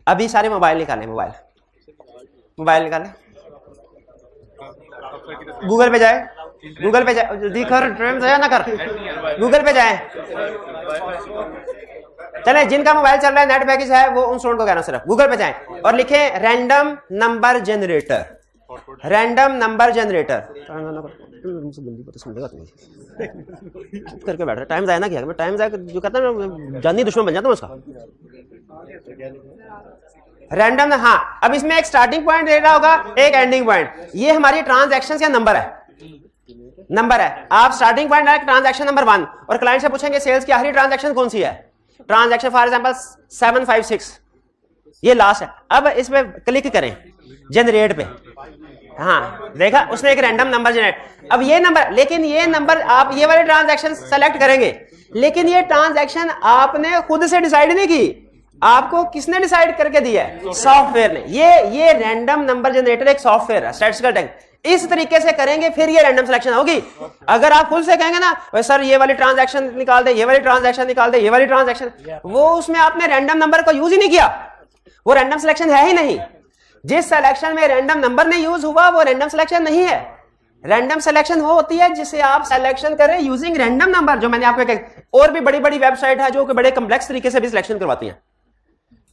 [SPEAKER 1] अभी सारे मोबाइल निकालें, मोबाइल निकालें, गूगल पे जाए, गूगल पे जाए, जल्दी कर, टाइम ज़ाया ना कर, गूगल पे जाए। चले, जिनका मोबाइल चल रहा है, नेट पैकेज है, वो उन स्टूडेंट को कहना सिर्फ गूगल पे जाएं और लिखें random number generator, random number generator. करके बैठ रहा, टाइम ज़ाया ना किया, मैं टाइम ज़ाया जो कहता है जानी दुश्मन बन जाता हूँ उसका। रैंडम, हाँ, अब इसमें एक स्टार्टिंग पॉइंट दे रहा होगा, एक एंडिंग पॉइंट। ये हमारी ट्रांजैक्शन का नंबर है, आप स्टार्टिंग पॉइंट है ट्रांजैक्शन नंबर 1 और क्लाइंट से पूछेंगे सेल्स की आखिरी ट्रांजैक्शन कौन सी है, ट्रांजैक्शन फॉर एग्जांपल 756, ये लास्ट है। अब इस पे क्लिक करें जनरेट पे, हाँ देखा उसने एक रैंडम नंबर जनरेट। अब ये नंबर, लेकिन ये नंबर आप ये वाले ट्रांजैक्शन सेलेक्ट करेंगे, लेकिन ये ट्रांजैक्शन आपने खुद से डिसाइड नहीं की, आपको किसने डिसाइड करके दिया है, सॉफ्टवेयर ने। ये रैंडम नंबर जनरेटर एक सॉफ्टवेयर है, स्टैटिस्टिकल टेक्निक। इस तरीके से करेंगे फिर ये रैंडम सिलेक्शन होगी। अगर आप खुद से कहेंगे ना सर ये वाली ट्रांजैक्शन निकाल दे, ये वाली ट्रांजैक्शन निकाल दे, ये वाली ट्रांजैक्शन, वो उसमें आपने रैंडम नंबर को यूज ही नहीं किया, वो रैंडम सिलेक्शन है ही नहीं। जिस सिलेक्शन में रैंडम नंबर नहीं यूज हुआ वो रैंडम सिलेक्शन नहीं है। रैंडम सिलेक्शन वो होती है जिसे आप सिलेक्शन करें यूजिंग रैंडम नंबर, जो मैंने आपको कहा। और भी बड़ी बड़ी वेबसाइट है जो कि बड़े कम्प्लेक्स तरीके से भी सिलेक्शन करवाती हैं,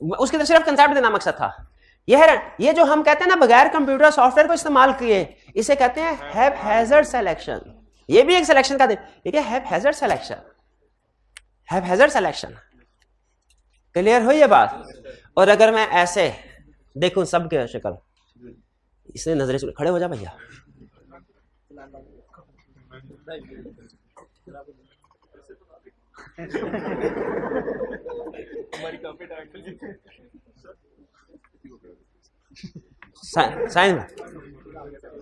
[SPEAKER 1] उसकी तरफ सिर्फ कंसेप्ट देना मकसद था। ये जो हम कहते हैं ना बगैर कंप्यूटर सॉफ्टवेयर को इस्तेमाल किए, इसे कहते हैं हैप्पैज़ार्ड सिलेक्शन। ये भी एक सिलेक्शन का ठीक है, हैप्पैज़ार्ड सिलेक्शन, हैप्पैज़ार्ड सिलेक्शन। क्लियर हुई ये बात। और अगर मैं ऐसे देखूं सबके शक्ल, इसे नजरें से खड़े हो जा भैया, साइंस में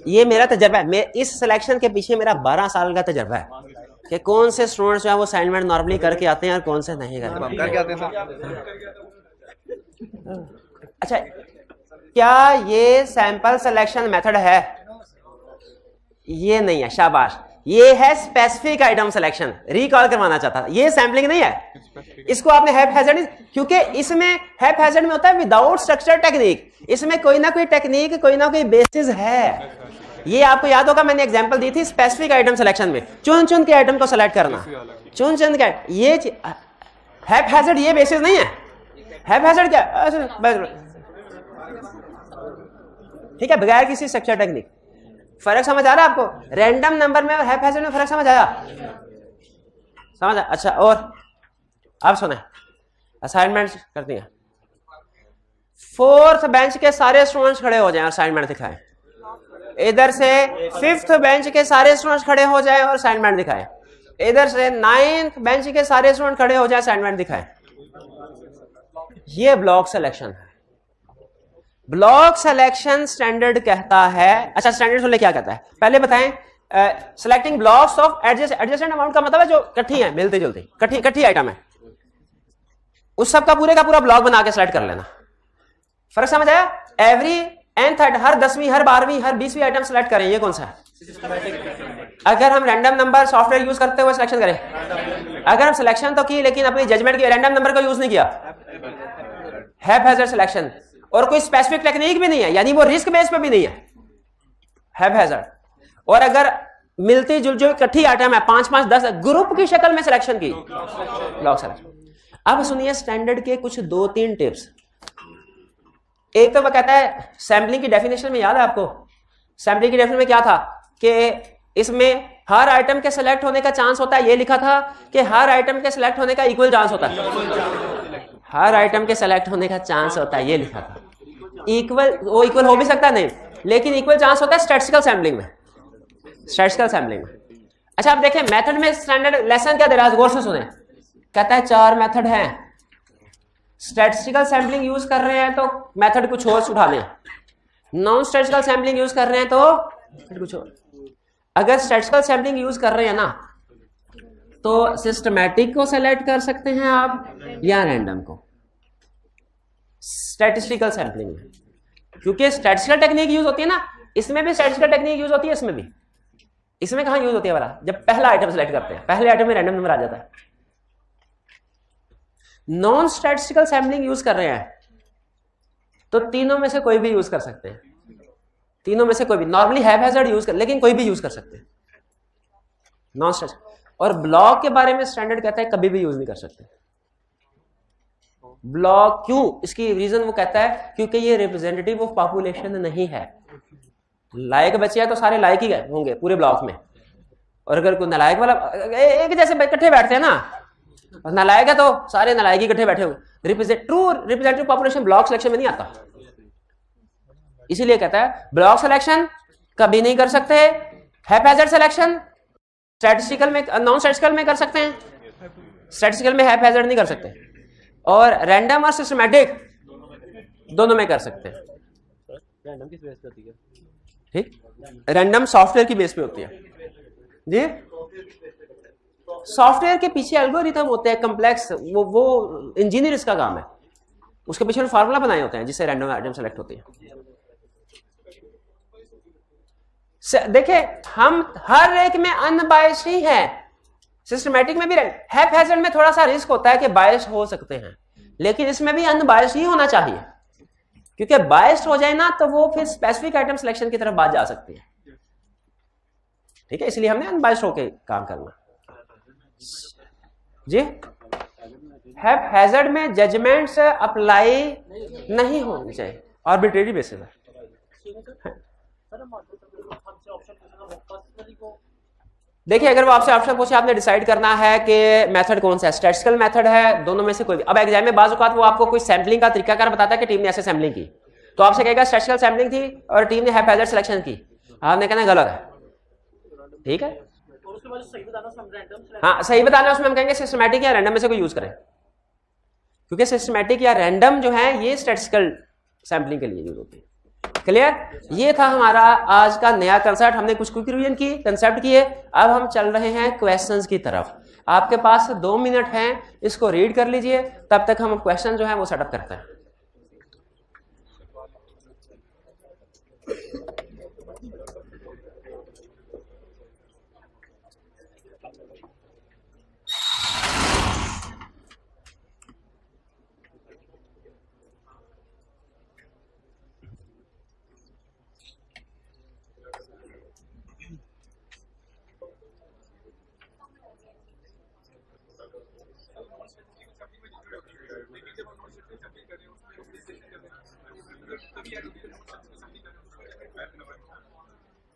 [SPEAKER 1] ये मेरा तजर्बा है। मैं इस सिलेक्शन के पीछे मेरा 12 साल का तजर्बा है कि कौन से स्टूडेंट्स जो है वो असाइनमेंट नॉर्मली करके आते हैं और कौन से नहीं करके आते हैं। अच्छा, क्या ये सैंपल सिलेक्शन मेथड है? ये नहीं है, शाबाश। ये है स्पेसिफिक आइटम सिलेक्शन। रिकॉल करवाना चाहता था, ये सैम्पलिंग नहीं है। इसको आपने हैप्पैज़ार्ड, क्योंकि इसमें हैप्पैज़ार्ड में होता है विदाउट स्ट्रक्चर टेक्निक, इसमें कोई ना कोई टेक्निक, कोई ना कोई बेसिस है। ये आपको याद होगा, मैंने एग्जांपल दी थी स्पेसिफिक आइटम सिलेक्शन में, चुन चुन के आइटम को सेलेक्ट करना, चुन चुन के। ये हैप्पैज़ार्ड ये बेसिस नहीं है। हैप्पैज़ार्ड क्या, ठीक है, बगैर किसी स्ट्रक्चर टेक्निक। फर्क समझ आ रहा है आपको? रैंडम नंबर में और हैप्पैज़ार्ड में फर्क समझ आया? समझ आया? अच्छा, और अब सुने, असाइनमेंट करती हैं। 4th बेंच के सारे स्टूडेंट्स खड़े हो जाएं और असाइनमेंट दिखाएं। इधर से 5th बेंच के सारे स्टूडेंट्स खड़े हो जाएं और असाइनमेंट दिखाएं। इधर से 9th बेंच के सारे स्टूडेंट खड़े हो जाएं, असाइनमेंट दिखाएं। ये ब्लॉक सिलेक्शन है। ब्लॉक सिलेक्शन स्टैंडर्ड कहता है, अच्छा स्टैंडर्ड सुन ले क्या कहता है, पहले बताएं। Selecting blocks of adjacent amount का मतलब है जो इकट्ठी है, मिलती जुलती इकट्ठी आइटम है, उस सब का पूरा ब्लॉक बना के सेलेक्ट कर लेना। फर्क समझ आया? एवरी एंड थर्ड, हर 10वीं, हर 12वीं, हर 20वीं आइटम सेलेक्ट करें। ये कौन सा है? अगर हम रैंडम नंबर सॉफ्टवेयर यूज करते हुए सिलेक्शन करें, अगर हम सिलेक्शन तो की लेकिन अपनी जजमेंट की रैंडम नंबर को यूज नहीं किया, हैप्पैज़ार्ड सिलेक्शन। और कोई स्पेसिफिक टेक्निक भी नहीं है, यानी वो रिस्क बेस पे भी नहीं है, हैप्पैज़ार्ड। और अगर मिलती जुल जो इकट्ठी आइटम है 5, 5, 10 ग्रुप की शक्ल में सिलेक्शन की, ब्लॉक सिलेक्शन। अब सुनिए स्टैंडर्ड के कुछ 2-3 टिप्स। एक तो वो कहता है सैम्पलिंग की डेफिनेशन में, याद है आपको सैम्पलिंग की डेफिनेशन में क्या था? कि इसमें हर आइटम के सिलेक्ट होने का चांस होता है, ये लिखा था कि हर आइटम के सिलेक्ट होने का इक्वल चांस होता है, हर आइटम के सिलेक्ट होने का चांस होता है, ये लिखा था। इक्वल, वो इक्वल हो भी सकता है नहीं, लेकिन इक्वल चांस होता है स्टैटिस्टिकल सैम्पलिंग में, स्टैटिस्टिकल सैम्पलिंग में। अच्छा आप देखें मेथड में स्टैंडर्ड लेसन क्या दे रहा है, गौर से सुने। कहता है 4 मेथड हैं, स्टैटिस्टिकल सैम्पलिंग यूज कर रहे हैं तो मेथड कुछ और उठा लें, नॉन स्टैटिस्टिकल सैम्पलिंग यूज कर रहे हैं तो कुछ और। अगर स्टैटिस्टिकल सैम्पलिंग यूज कर रहे हैं ना तो सिस्टमैटिक को सेलेक्ट कर सकते हैं आप या रैंडम को, स्टैटिस्टिकल सैम्पलिंग में, क्योंकि स्टैटिस्टिकल टेक्निक यूज होती है ना, इसमें भी स्टैटिस्टिकल टेक्निक यूज होती है, इसमें भी। इसमें कहां यूज होती है वाला, जब पहला आइटम सेलेक्ट करते हैं, पहले आइटम में रैंडम नंबर आ जाता है। नॉन स्टैटिस्टिकल सैम्पलिंग यूज कर रहे हैं तो तीनों में से कोई भी यूज कर सकते हैं, तीनों में से कोई भी, नॉर्मली हैज़ार्ड यूज कर, लेकिन कोई भी यूज कर सकते हैं नॉन स्टैटिस्टिकल। और ब्लॉक के बारे में स्टैंडर्ड कहता है कभी भी यूज नहीं कर सकते ब्लॉक। क्यों? इसकी रीजन वो कहता है क्योंकि ये रिप्रेजेंटेटिव ऑफ पॉपुलेशन नहीं है। लायक बच्चे हैं तो सारे लायक ही होंगे पूरे ब्लॉक में, और अगर कोई नालायक वाला, एक जैसे इकट्ठे बैठते हैं ना, और नालायक है तो सारे नालायक ही इकट्ठे बैठे होंगे, true representative population block selection में नहीं आता। इसीलिए कहता है ब्लॉक सिलेक्शन कभी नहीं कर सकते, हैज़ार्ड सिलेक्शन स्टैटिस्टिकल में, नॉन स्टैटिस्टिकल में कर सकते हैं, स्टैटिस्टिकल में हैज़ार्ड नहीं कर सकते, और रैंडम और सिस्टमैटिक दोनों में कर सकते हैं।
[SPEAKER 3] रैंडम किस बेस पे होती है?
[SPEAKER 1] ठीक, रैंडम सॉफ्टवेयर की बेस पे होती है जी। सॉफ्टवेयर के पीछे एल्गोरिथम होते हैं कम्प्लेक्स, वो इंजीनियर्स का काम है, उसके पीछे फार्मूला बनाए होते हैं जिससे रैंडम आइटम सेलेक्ट होती है। देखिए हम हर एक में अनबायस्ड ही है, सिस्टमैटिक में भी हैज़ार्ड में थोड़ा सा रिस्क होता है कि बायस्ड हो सकते हैं, लेकिन इसमें भी अनबायस्ड ही होना चाहिए, क्योंकि बायस्ड हो जाए ना तो वो फिर स्पेसिफिक आइटम सिलेक्शन की तरफ बात जा सकती है। ठीक है, इसलिए हमने अनबायस्ड होके काम करना जी। हैज़ार्ड में जजमेंट्स अप्लाई नहीं होनी चाहिए, आर्बिट्रेरी बेसिस है। देखिए अगर वो आपसे ऑप्शन पूछे, आपने डिसाइड करना है कि मेथड कौन सा है, स्टैटिस्टिकल मेथड है, दोनों में से कोई भी। अब एग्जाम में बाज़ औक़ात वो आपको कोई सैम्पलिंग का तरीकाकार बताता है कि टीम ने ऐसे सैम्पलिंग की, तो आपसे कहेगा स्टैटिस्टिकल सैम्पलिंग थी और टीम ने हैज़ार्ड सिलेक्शन की, आपने कहना गलत है। ठीक है, हाँ सही बताना, उसमें हम कहेंगे सिस्टमैटिक या रैंडम में से कोई यूज करें, क्योंकि सिस्टमैटिक या रैंडम जो है ये स्टैटिस्टिकल सैम्पलिंग के लिए यूज होती है। क्लियर? ये था हमारा आज का नया कंसेप्ट, हमने कुछ क्विक रिवीजन की, कंसेप्ट किए। अब हम चल रहे हैं क्वेश्चंस की तरफ। आपके पास 2 मिनट हैं, इसको रीड कर लीजिए, तब तक हम क्वेश्चन जो है वो सेटअप करते हैं।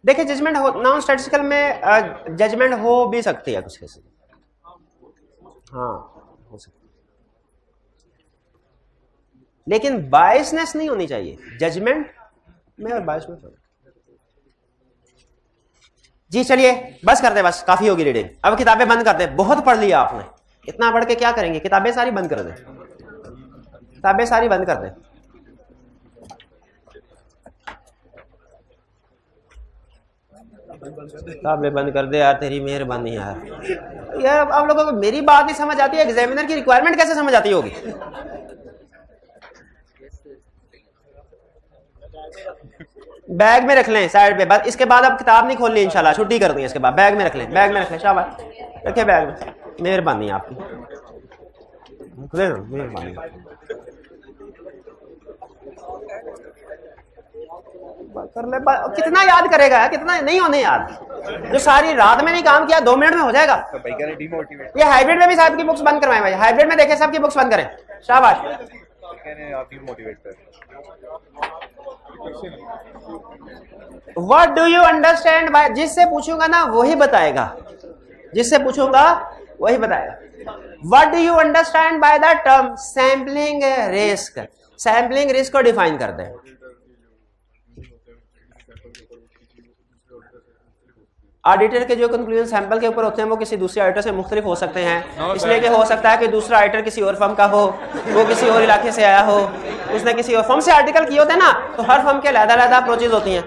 [SPEAKER 1] देखिए जजमेंट हो, नॉन स्टैटिस्टिकल में जजमेंट हो भी सकती है कुछ कैसे, हाँ हो सकती, लेकिन बायसनेस नहीं होनी चाहिए जजमेंट में और बायस में। जी चलिए बस कर दे, बस काफी होगी रीडिंग, अब किताबें बंद कर दे, बहुत पढ़ लिया आपने, इतना पढ़ के क्या करेंगे, किताबें सारी बंद कर दे, किताबें सारी बंद कर दे। किताबें बंद कर दे यार, तेरी मेहरबानी यार। यार आप लोगों को मेरी बात नहीं समझ आती है, एग्जामिनर की रिक्वायरमेंट कैसे समझ आती होगी। बैग में रख लें साइड पे, बस इसके बाद अब किताब नहीं खोलनी इंशाल्लाह, छुट्टी कर देंगे इसके बाद, बैग में रख लें, बैग में रख लें, शाबाश रखे बैग में, मेहरबानी आपकी, मेहरबानी कर ले। कितना याद करेगा, कितना नहीं होने याद, जो सारी रात में नहीं काम किया 2 मिनट में हो जाएगा। ये हाइब्रिड में भी साहब की बुक्स बंद करवाएं भाई, हाइब्रिड में देखें सबकी बुक्स बंद करें, शाबाश। आप ही मोटिवेट कर what do you understand by, जिससे पूछूंगा ना वही बताएगा, जिससे पूछूंगा वही बताएगा। What do you understand by the term sampling risk, sampling risk को डिफाइन कर दें। ऑडिटर के जो कंक्लूजन सैंपल के ऊपर होते हैं वो किसी दूसरे ऑडिटर से मुख्तलिफ हो सकते हैं, इसलिए कि हो सकता है कि दूसरा ऑडिटर किसी और फर्म का हो, वो किसी और इलाके से आया हो, उसने किसी और फर्म से आर्टिकल किए होते हैं ना, तो हर फर्म के अलग-अलग अप्रोचेज होती हैं।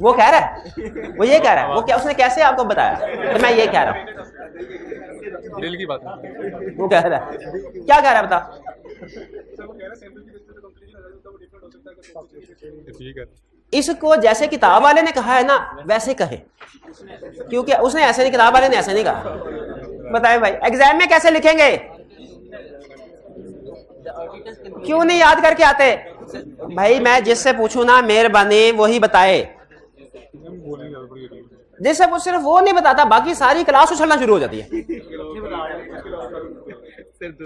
[SPEAKER 1] वो कह रहा है, वो ये कह रहा है, वो क्या उसने कैसे आपको बताया तो मैं ये कह रहा हूँ,
[SPEAKER 3] दिल की बात है।
[SPEAKER 1] वो कह रहा है, क्या कह रहा है बता।
[SPEAKER 3] ठीक है,
[SPEAKER 1] इसको जैसे किताब वाले ने कहा है ना वैसे कहे, क्योंकि उसने ऐसे नहीं, किताब वाले ने ऐसे नहीं कहा। बताए भाई एग्जाम में कैसे लिखेंगे, क्यों नहीं याद करके आते भाई। मैं जिससे पूछूं ना मेहरबानी वही बताए, जिससे पूछ सिर्फ वो नहीं बताता, बाकी सारी क्लास उछलना शुरू हो जाती है।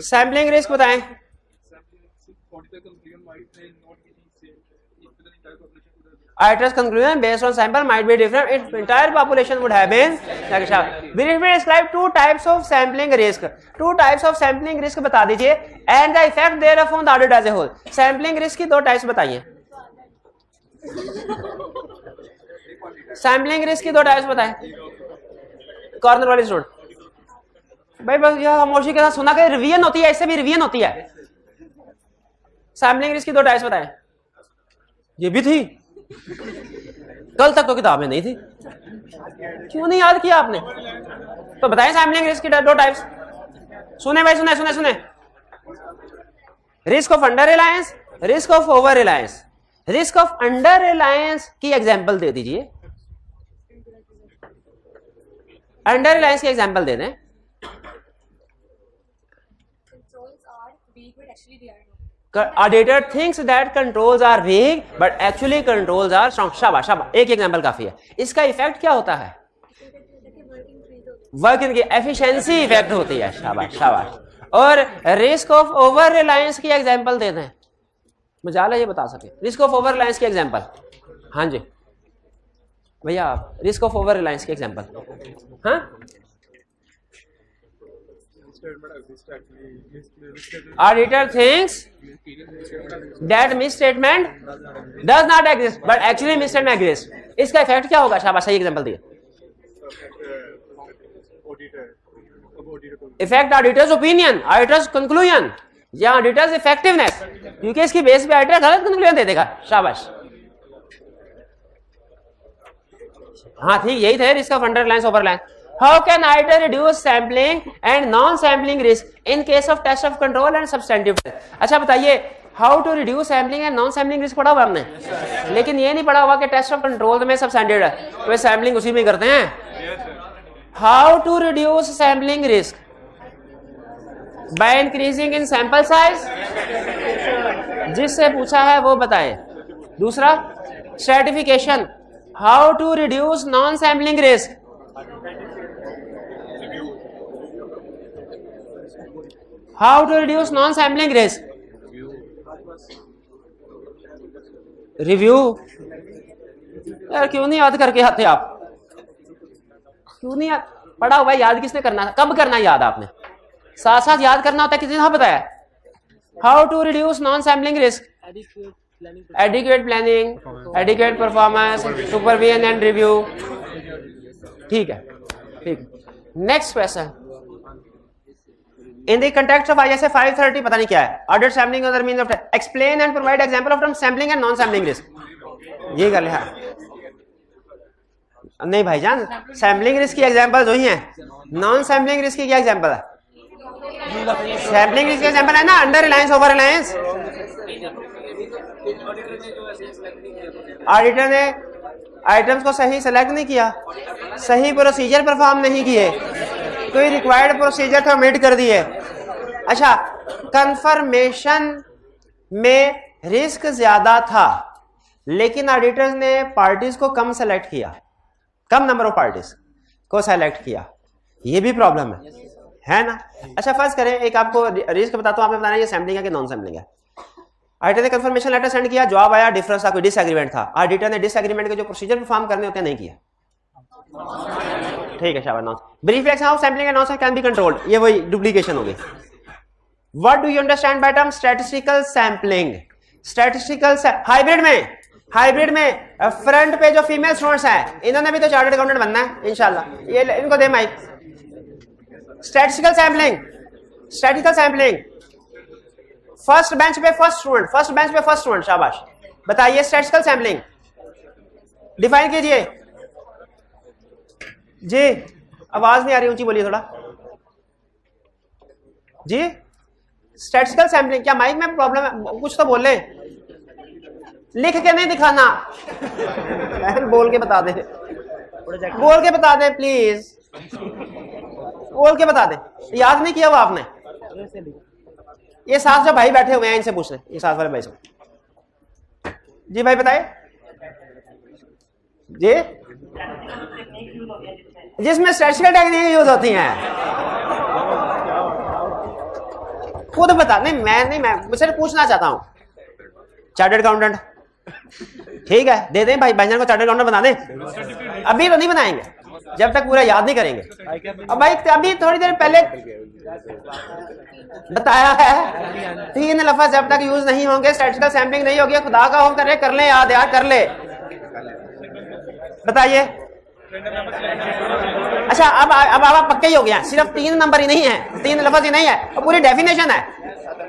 [SPEAKER 1] सैम्पलिंग रिस्क बताएं। Auditor's conclusion based on sample might be different if entire population would have been briefly describe two types of sampling risk, two types of sampling risk बता दीजिए and the effect thereof on the audit as a whole। sampling risk की दो types बताइए, sampling risk की दो types बताएं। Corner वाली student भाई बस यह खामोशी के साथ सुना के रिवीजन होती है, इससे भी रिवीजन होती है। सैम्पलिंग रिस्क की दो टाइप्स बताएं। ये भी थी, कल तक तो किताब में नहीं थी, क्यों नहीं याद किया आपने, तो बताएं सैम्पलिंग रिस्क की दो टाइप्स। सुने भाई, सुने सुने सुने। Risk of under Reliance, risk of over Reliance. Risk of under Reliance की एग्जांपल दे दीजिए, अंडर रिलायंस की एग्जांपल दे दें। Auditor thinks that controls are weak, but actually controls are strong। शाबाश शाबाश, एक एग्जांपल काफी है। इसका इफेक्ट क्या होता है, वर्किंग की एफिशिएंसी इफेक्ट होती है। शाबाश शाबाश। और रिस्क ऑफ ओवर रिलायंस की एग्जांपल दे दें, मजाला ये बता सके। रिस्क ऑफ ओवर रिलायंस की एग्जांपल, हाँ जी भैया, रिस्क ऑफ ओवर रिलायंस की एग्जांपल। हाँ, Auditor thinks that misstatement does not exist, but actually misstatement exists। इसका इफेक्ट क्या होगा? शाबाश, सही एग्जांपल दिए। Effect auditors opinion, auditors conclusion या ऑडिटर्स इफेक्टिवनेस, क्योंकि इसकी बेस पे ऑडिटर गलत कंक्लूजन दे देगा। शाबाश, हाँ ठीक, यही थे risk of under Reliance over Reliance. How can auditor reduce sampling and non-sampling risk in case of test of control and substantive test? अच्छा बताइए, how to reduce sampling and non-sampling risk पढ़ा हुआ हमने, लेकिन ये नहीं पढ़ा हुआ कि टेस्ट ऑफ कंट्रोल में सबस्टैंडर्ड है, वे सैम्पलिंग उसी में करते हैं। How to reduce sampling risk by increasing in sample size, जिससे पूछा है वो बताए। दूसरा stratification, how to reduce non-sampling risk, how to reduce non-sampling risk, review. यार क्यों नहीं याद करके आते आप, क्यों नहीं याद पढ़ा हुआ? याद किसने करना, कब करना याद आपने, साथ साथ याद करना होता है। किसी ने बताया how to reduce non sampling risk, adequate planning, adequate performance, supervision and review. ठीक है, ठीक। Next question, in the context of ISA 530 पता नहीं क्या है, audit sampling other means of explain and provide example of term sampling and non sampling risk। ये कर लिया नहीं भाईजान, सैम्पलिंग रिस्क की एग्जांपल वही है, नॉन सैम्पलिंग रिस्क की क्या एग्जांपल है? सैम्पलिंग रिस्क की एग्जांपल है ना under Reliance over Reliance. Auditor ने आइटम्स को सही सेलेक्ट नहीं किया, सही प्रोसीजर परफॉर्म नहीं किए, कोई रिक्वायर्ड प्रोसीजर थे ओमिट कर दिए। अच्छा, कंफर्मेशन में रिस्क ज्यादा था लेकिन ऑडिटर्स ने पार्टीज को कम सेलेक्ट किया, कम नंबर ऑफ पार्टीज को सेलेक्ट किया, ये भी प्रॉब्लम है ना। अच्छा फर्स्ट करें, एक आपको रिस्क बताता हूं, आपने बताना ये सैम्पलिंग है कि नॉन सैम्पलिंग है। ऑडिटर ने कंफर्मेशन लेटर सेंड किया, जवाब आया डिफरेंस था, कोई डिसएग्रीमेंट था। ऑडिटर ने डिसएग्रीमेंट के जो प्रोसीजर परफॉर्म करने होते हैं नहीं किया। ठीक है शाबाश। Non brief action of sampling and non can be controlled, ये वही डुप्लीकेशन हो गई। What do you understand by term statistical sampling? Statistical hybrid में फ्रंट पे जो फीमेल स्टूडेंट्स हैं इन्होंने भी तो चार्टर्ड अकाउंटेंट बनना है इंशाल्लाह, ये इनको दे mic. Statistical sampling first bench पे फर्स्ट स्टूडेंट, शाबाश। बताइए स्टैटिस्टिकल सैंपलिंग डिफाइन कीजिए जी। आवाज नहीं आ रही, ऊंची बोलिए थोड़ा जी। स्टैटिस्टिकल सैंपलिंग, क्या माइक में प्रॉब्लम है? कुछ तो बोले, लिख के नहीं दिखाना। बोल के बता दे, प्लीज बोल के बता दे। याद नहीं किया वो आपने? ये साथ जो भाई बैठे हुए हैं इनसे पूछ रहे, ये साथ वाले भाई से। जी भाई बताए जी। जिसमें स्टैटिस्टिकल टेक्निक यूज होती हैं, खुद बता। नहीं मैं मुझसे पूछना चाहता हूं। चार्टर्ड अकाउंटेंट ठीक है, दे दें भाई भाईजान को चार्टर्ड अकाउंटेंट बना दें। अभी तो नहीं बनाएंगे जब तक पूरा याद नहीं करेंगे। अब भाई अभी थोड़ी देर पहले बताया है 3 लफ्ज जब तक यूज नहीं होंगे स्टैटिस्टिकल सैंपलिंग नहीं होगी। खुदा का होम कर ले, याद कर ले। बताइए। अच्छा अब आप पक्के ही हो गया, सिर्फ 3 नंबर ही नहीं है, 3 लफ्ज ही नहीं है, और पूरी डेफिनेशन है।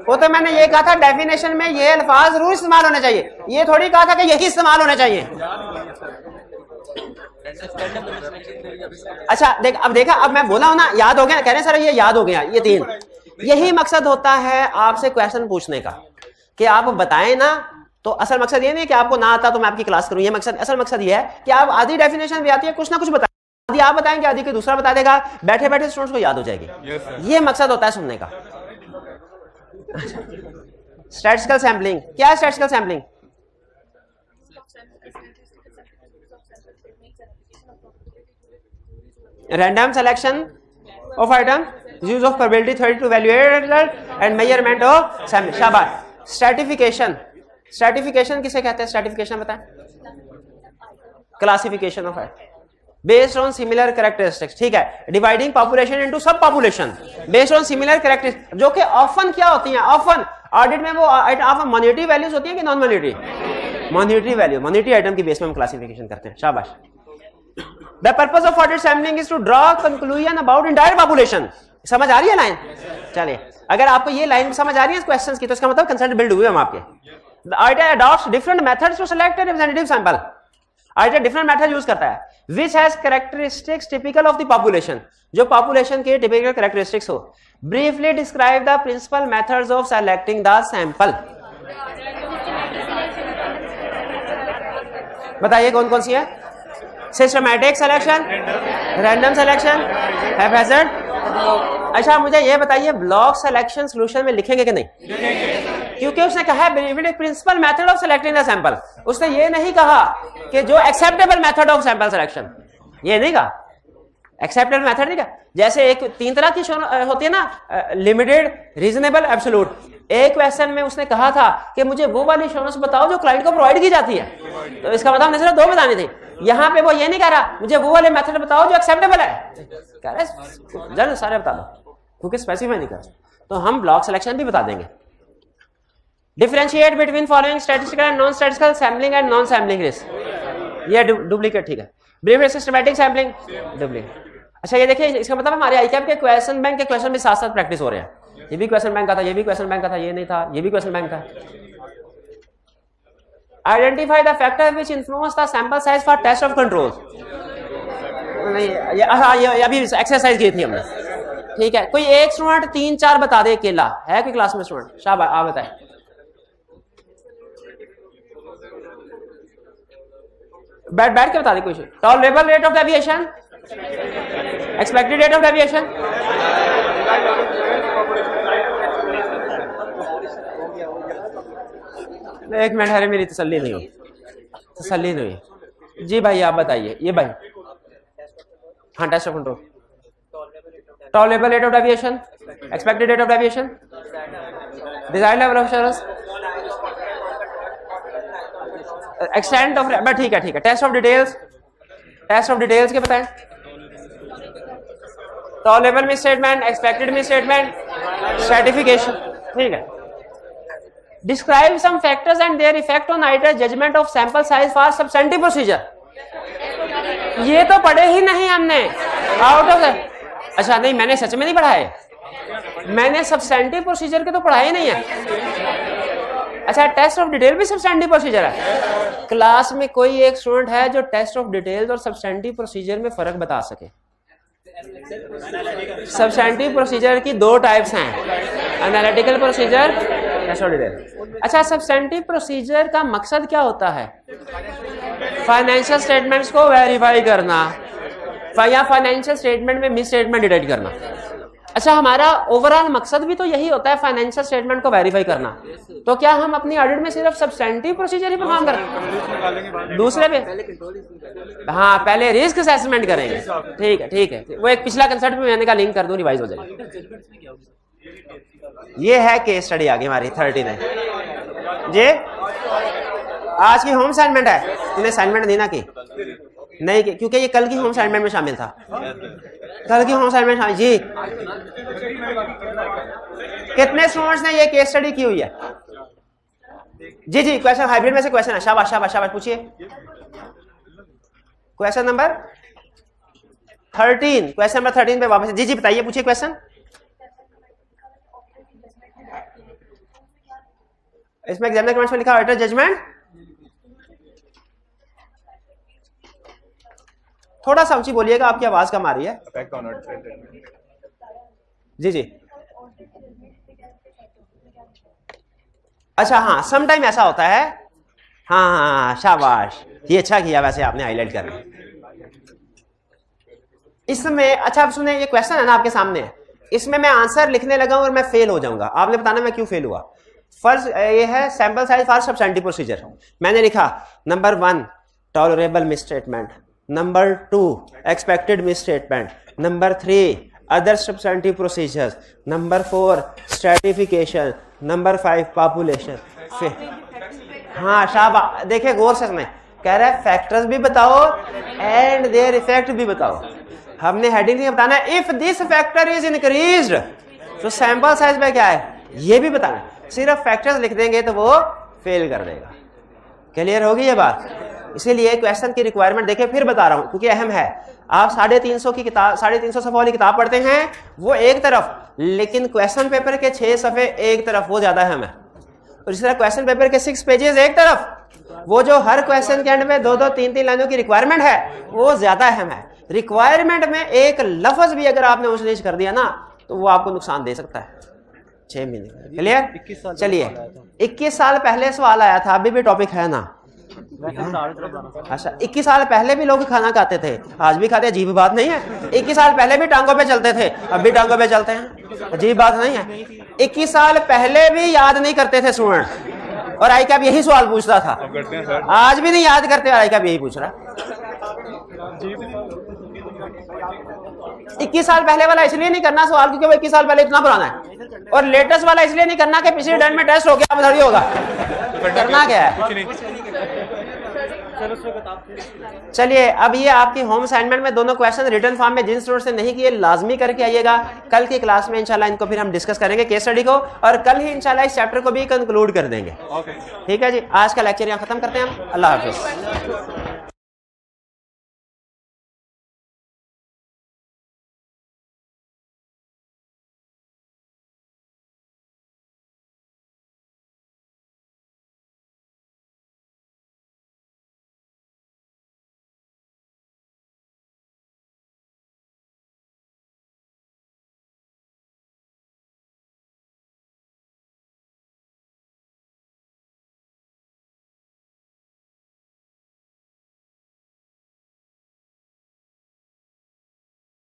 [SPEAKER 1] वो तो मैंने ये कहा था डेफिनेशन में ये अल्फाज जरूर इस्तेमाल होने चाहिए, ये थोड़ी कहा था कि यही इस्तेमाल होने चाहिए। अच्छा देख, अब देखा, अब मैं बोला हूं ना, याद हो गया, कह रहे सर ये याद हो गया, ये 3। यही मकसद होता है आपसे क्वेश्चन पूछने का कि आप बताएं ना। तो असल मकसद ये नहीं कि आपको ना आता तो मैं आपकी क्लास करूं, ये मकसद, असल मकसद ये है कि आप आधी डेफिनेशन भी आती है, कुछ ना कुछ बता, आधी आप बताएंगे, आधी कोई दूसरा बता देगा, बैठे बैठे स्टूडेंट्स को याद हो जाएगी। ये मकसद होता है सुनने का। स्टैटिस्टिकल सैंपलिंग क्या है? Statistical sampling random selection of item, use of probability theory to evaluate result and measurement of sampling. शाबाश। स्ट्रैटिफिकेशन किसे कहते हैं? स्ट्रैटिफिकेशन बताएं। Classification of item based on similar characteristics. ठीक है, dividing population into sub population based on similar characteristics, जो कि often क्या होती हैं? ऑफन ऑडिट में वो ऑफन मॉनिटरी वैल्यूज होती हैं कि non monetary? Monetary value, monetary item की बेस में हम क्लासिफिकेशन करते हैं। शाबाश। The purpose of audit sampling is to draw conclusion about entire population. समझ आ रही है लाइन? चलिए, अगर आपको ये लाइन समझ आ रही है इस क्वेश्चंस की, तो इसका मतलब कंसेंट बिल्ड हुए हम आपके। The auditor adopts different methods to select a representative sample. Auditor different method use करता है which has characteristics typical of the population, जो population के typical characteristics हो। Briefly describe the principal methods of selecting the sample. बताइए कौन कौन सी है? Systematic selection, random selection, haphazard. अच्छा मुझे ये बताइए ब्लॉक सिलेक्शन सॉल्यूशन में लिखेंगे कि नहीं? क्योंकि उसने कहा है principal method of selecting the sample, उसने ये नहीं कहा कि जो acceptable method of sample selection, ये नहीं कहा, एक्सेप्टेबल मेथड नहीं कहा। जैसे एक 3 तरह की होती है ना, लिमिटेड, रीजनेबल, एब्सोल्यूट। एक क्वेश्चन में उसने कहा था कि मुझे वो वाली एश्योरेंस बताओ जो क्लाइंट को प्रोवाइड की जाती है, तो इसका मतलब हमने सिर्फ 2 बतानी थी। यहां पे वो ये नहीं कह रहा मुझे वो वाले मेथड बताओ जो एक्सेप्टेबल है, कह रहे जल्द सारे बता दो, क्योंकि स्पेसिफाई नहीं कर। तो हम ब्लॉक सिलेक्शन भी बता देंगे। Differentiate between following statistical and non statistical sampling and non sampling risk. ये डुप्लीकेट, ठीक है। Brief systematic sampling, duplicate. अच्छा ये देखिए, इसका मतलब हमारे आईकैप के क्वेश्चन बैंक के क्वेश्चन भी साथ साथ प्रैक्टिस हो रहे हैं। ये भी क्वेश्चन बैंक का था, ये भी क्वेश्चन बैंक का था, ये नहीं था, ये भी क्वेश्चन बैंक का। Identify the factor which influence the sample size for test of control. नहीं ये अभी एक्सरसाइज की थी हमने, ठीक है। कोई एक स्टूडेंट 3-4 बता दे अकेला, है कोई क्लास में स्टूडेंट? शाबाश, आप बताएं। बैठ के बता दे कोई। Tolerable rate of deviation, expected rate of deviation, एक मिनट, अरे मेरी तसल्ली नहीं हुई। जी भाई आप बताइए, ये भाई। हाँ, test of control, tolerable rate of deviation, expected rate of deviation, desired level of assurance, extent of, ठीक है ठीक है। Test of details, test of details के बताएं। Tolerable misstatement, expected misstatement, certification, ठीक है। Describe some factors and their effect on auditor judgement of sample size for substantive procedure. ये तो पढ़े ही नहीं हमने आउट ऑफ द, अच्छा नहीं मैंने सच में नहीं पढ़ा है, मैंने सब्सटेंटिव प्रोसीजर के तो पढ़ा ही नहीं है। अच्छा टेस्ट ऑफ डिटेल भी सब्सटेंटिव प्रोसीजर है। क्लास में कोई एक स्टूडेंट है जो टेस्ट ऑफ डिटेल्स और सब्सटेंटिव प्रोसीजर में फर्क बता सके? सब्सटेंटिव प्रोसीजर की दो टाइप्स हैं, analytical procedure, test of detail. अच्छा सब्सटेंटिव प्रोसीजर का मकसद क्या होता है? फाइनेंशियल स्टेटमेंट्स को वेरीफाई करना या फाइनेंशियल स्टेटमेंट में मिस स्टेटमेंट डिटेक्ट करना। अच्छा हमारा ओवरऑल मकसद भी तो यही होता है, फाइनेंशियल स्टेटमेंट को वेरीफाई करना। तो क्या हम अपनी ऑडिट में सिर्फ सब्सटेंटिव प्रोसीजर ही परफॉर्म करें? दूसरे पे हाँ पहले रिस्क असेसमेंट करेंगे, ठीक है। वो एक पिछला कंसेप्ट में मैंने का लिंक कर दूं, रिवाइज हो जाएगा। ये है केस स्टडी आगे हमारी 30 में जी। आज की होम असाइनमेंट है, तूने असाइनमेंट दी ना की? नहीं की, क्योंकि ये कल की होम असाइनमेंट में शामिल था। कल की होम असाइनमेंट शामिल जी। कितने स्टूडेंट्स ने ये केस स्टडी की हुई है? जी जी क्वेश्चन हाइब्रिड में से क्वेश्चन है, शाबाश शाबाश शाबाश पूछिए। क्वेश्चन नंबर 13, क्वेश्चन नंबर 13 पे वापस जी जी बताइए, पूछिए क्वेश्चन। इसमें एग्जामिनर कमेंट्स में लिखा ऑडिटर जजमेंट, थोड़ा सा ऊंची बोलिएगा, आपकी आवाज कम आ रही है। जी जी अच्छा हाँ समटाइम ऐसा होता है, हाँ शाबाश, ये अच्छा किया वैसे आपने हाईलाइट करना इसमें। अच्छा अब सुने, ये क्वेश्चन है ना आपके सामने, इसमें मैं आंसर लिखने लगा और मैं फेल हो जाऊंगा, आपने बताना मैं क्यों फेल हुआ। फर्स्ट ये है sample size for substantive procedure. मैंने लिखा number 1 tolerable miss statement, number 2 expected miss statement, number 3 other substantive procedures, number 4 stratification, number 5 population. हाँ शाबाश, देखिए गौर से सुने, कह रहा है फैक्टर्स भी बताओ एंड देयर इफेक्ट भी बताओ। हमने हेडिंग नहीं बताना है, if this factor is increased तो सैंपल साइज में क्या है ये भी बताना। सिर्फ फैक्टर्स लिख देंगे तो वो फेल कर देगा। क्लियर होगी ये बात? इसीलिए क्वेश्चन की रिक्वायरमेंट देखिए, फिर बता रहा हूं क्योंकि अहम है। आप 350 की किताब, 350 सफ़ों वाली किताब पढ़ते हैं वो एक तरफ, लेकिन क्वेश्चन पेपर के 6 सफ़े एक तरफ, वो ज्यादा अहम है। और इस तरह क्वेश्चन पेपर के 6 पेजेस एक तरफ, वो जो हर क्वेश्चन के एंड में 2-2, 3-3 लाइनों की रिक्वायरमेंट है वो ज्यादा अहम है। रिक्वायरमेंट में एक लफ्ज भी अगर आपने ऊंच नीच कर दिया ना तो वो आपको नुकसान दे सकता है। 6 महीने क्लियर। चलिए 21 साल पहले सवाल आया था, अभी भी टॉपिक है ना? अच्छा 21 साल पहले भी लोग खाना खाते थे, आज भी खाते हैं, अजीब बात नहीं है। 21 साल पहले भी टांगों पे चलते थे, अब भी टांगों पे चलते हैं, अजीब बात नहीं है। 21 साल पहले भी याद नहीं करते थे स्टूडेंट, और आई कैप यही सवाल पूछता था, आज भी नहीं याद करते, आई कैप यही पूछ रहा। 21 साल पहले वाला इसलिए नहीं करना सवाल क्योंकि वो 21 साल पहले इतना पुराना है, और लेटेस्ट वाला इसलिए नहीं करना कि पिछले टर्म में टेस्ट हो गया, अब थोड़ी होगा, करना क्या है। चलिए अब ये आपकी होम असाइनमेंट में दोनों क्वेश्चन रिटन फॉर्म में जिन स्टूडेंट्स ने नहीं किए लाजमी करके आइएगा। कल की क्लास में इंशाल्लाह इनको फिर हम डिस्कस करेंगे केस स्टडी को, और कल ही इंशाल्लाह इस चैप्टर को भी कंक्लूड कर देंगे। ठीक है जी, आज का लेक्चर यहाँ खत्म करते हैं हम। अल्लाह हाफिज।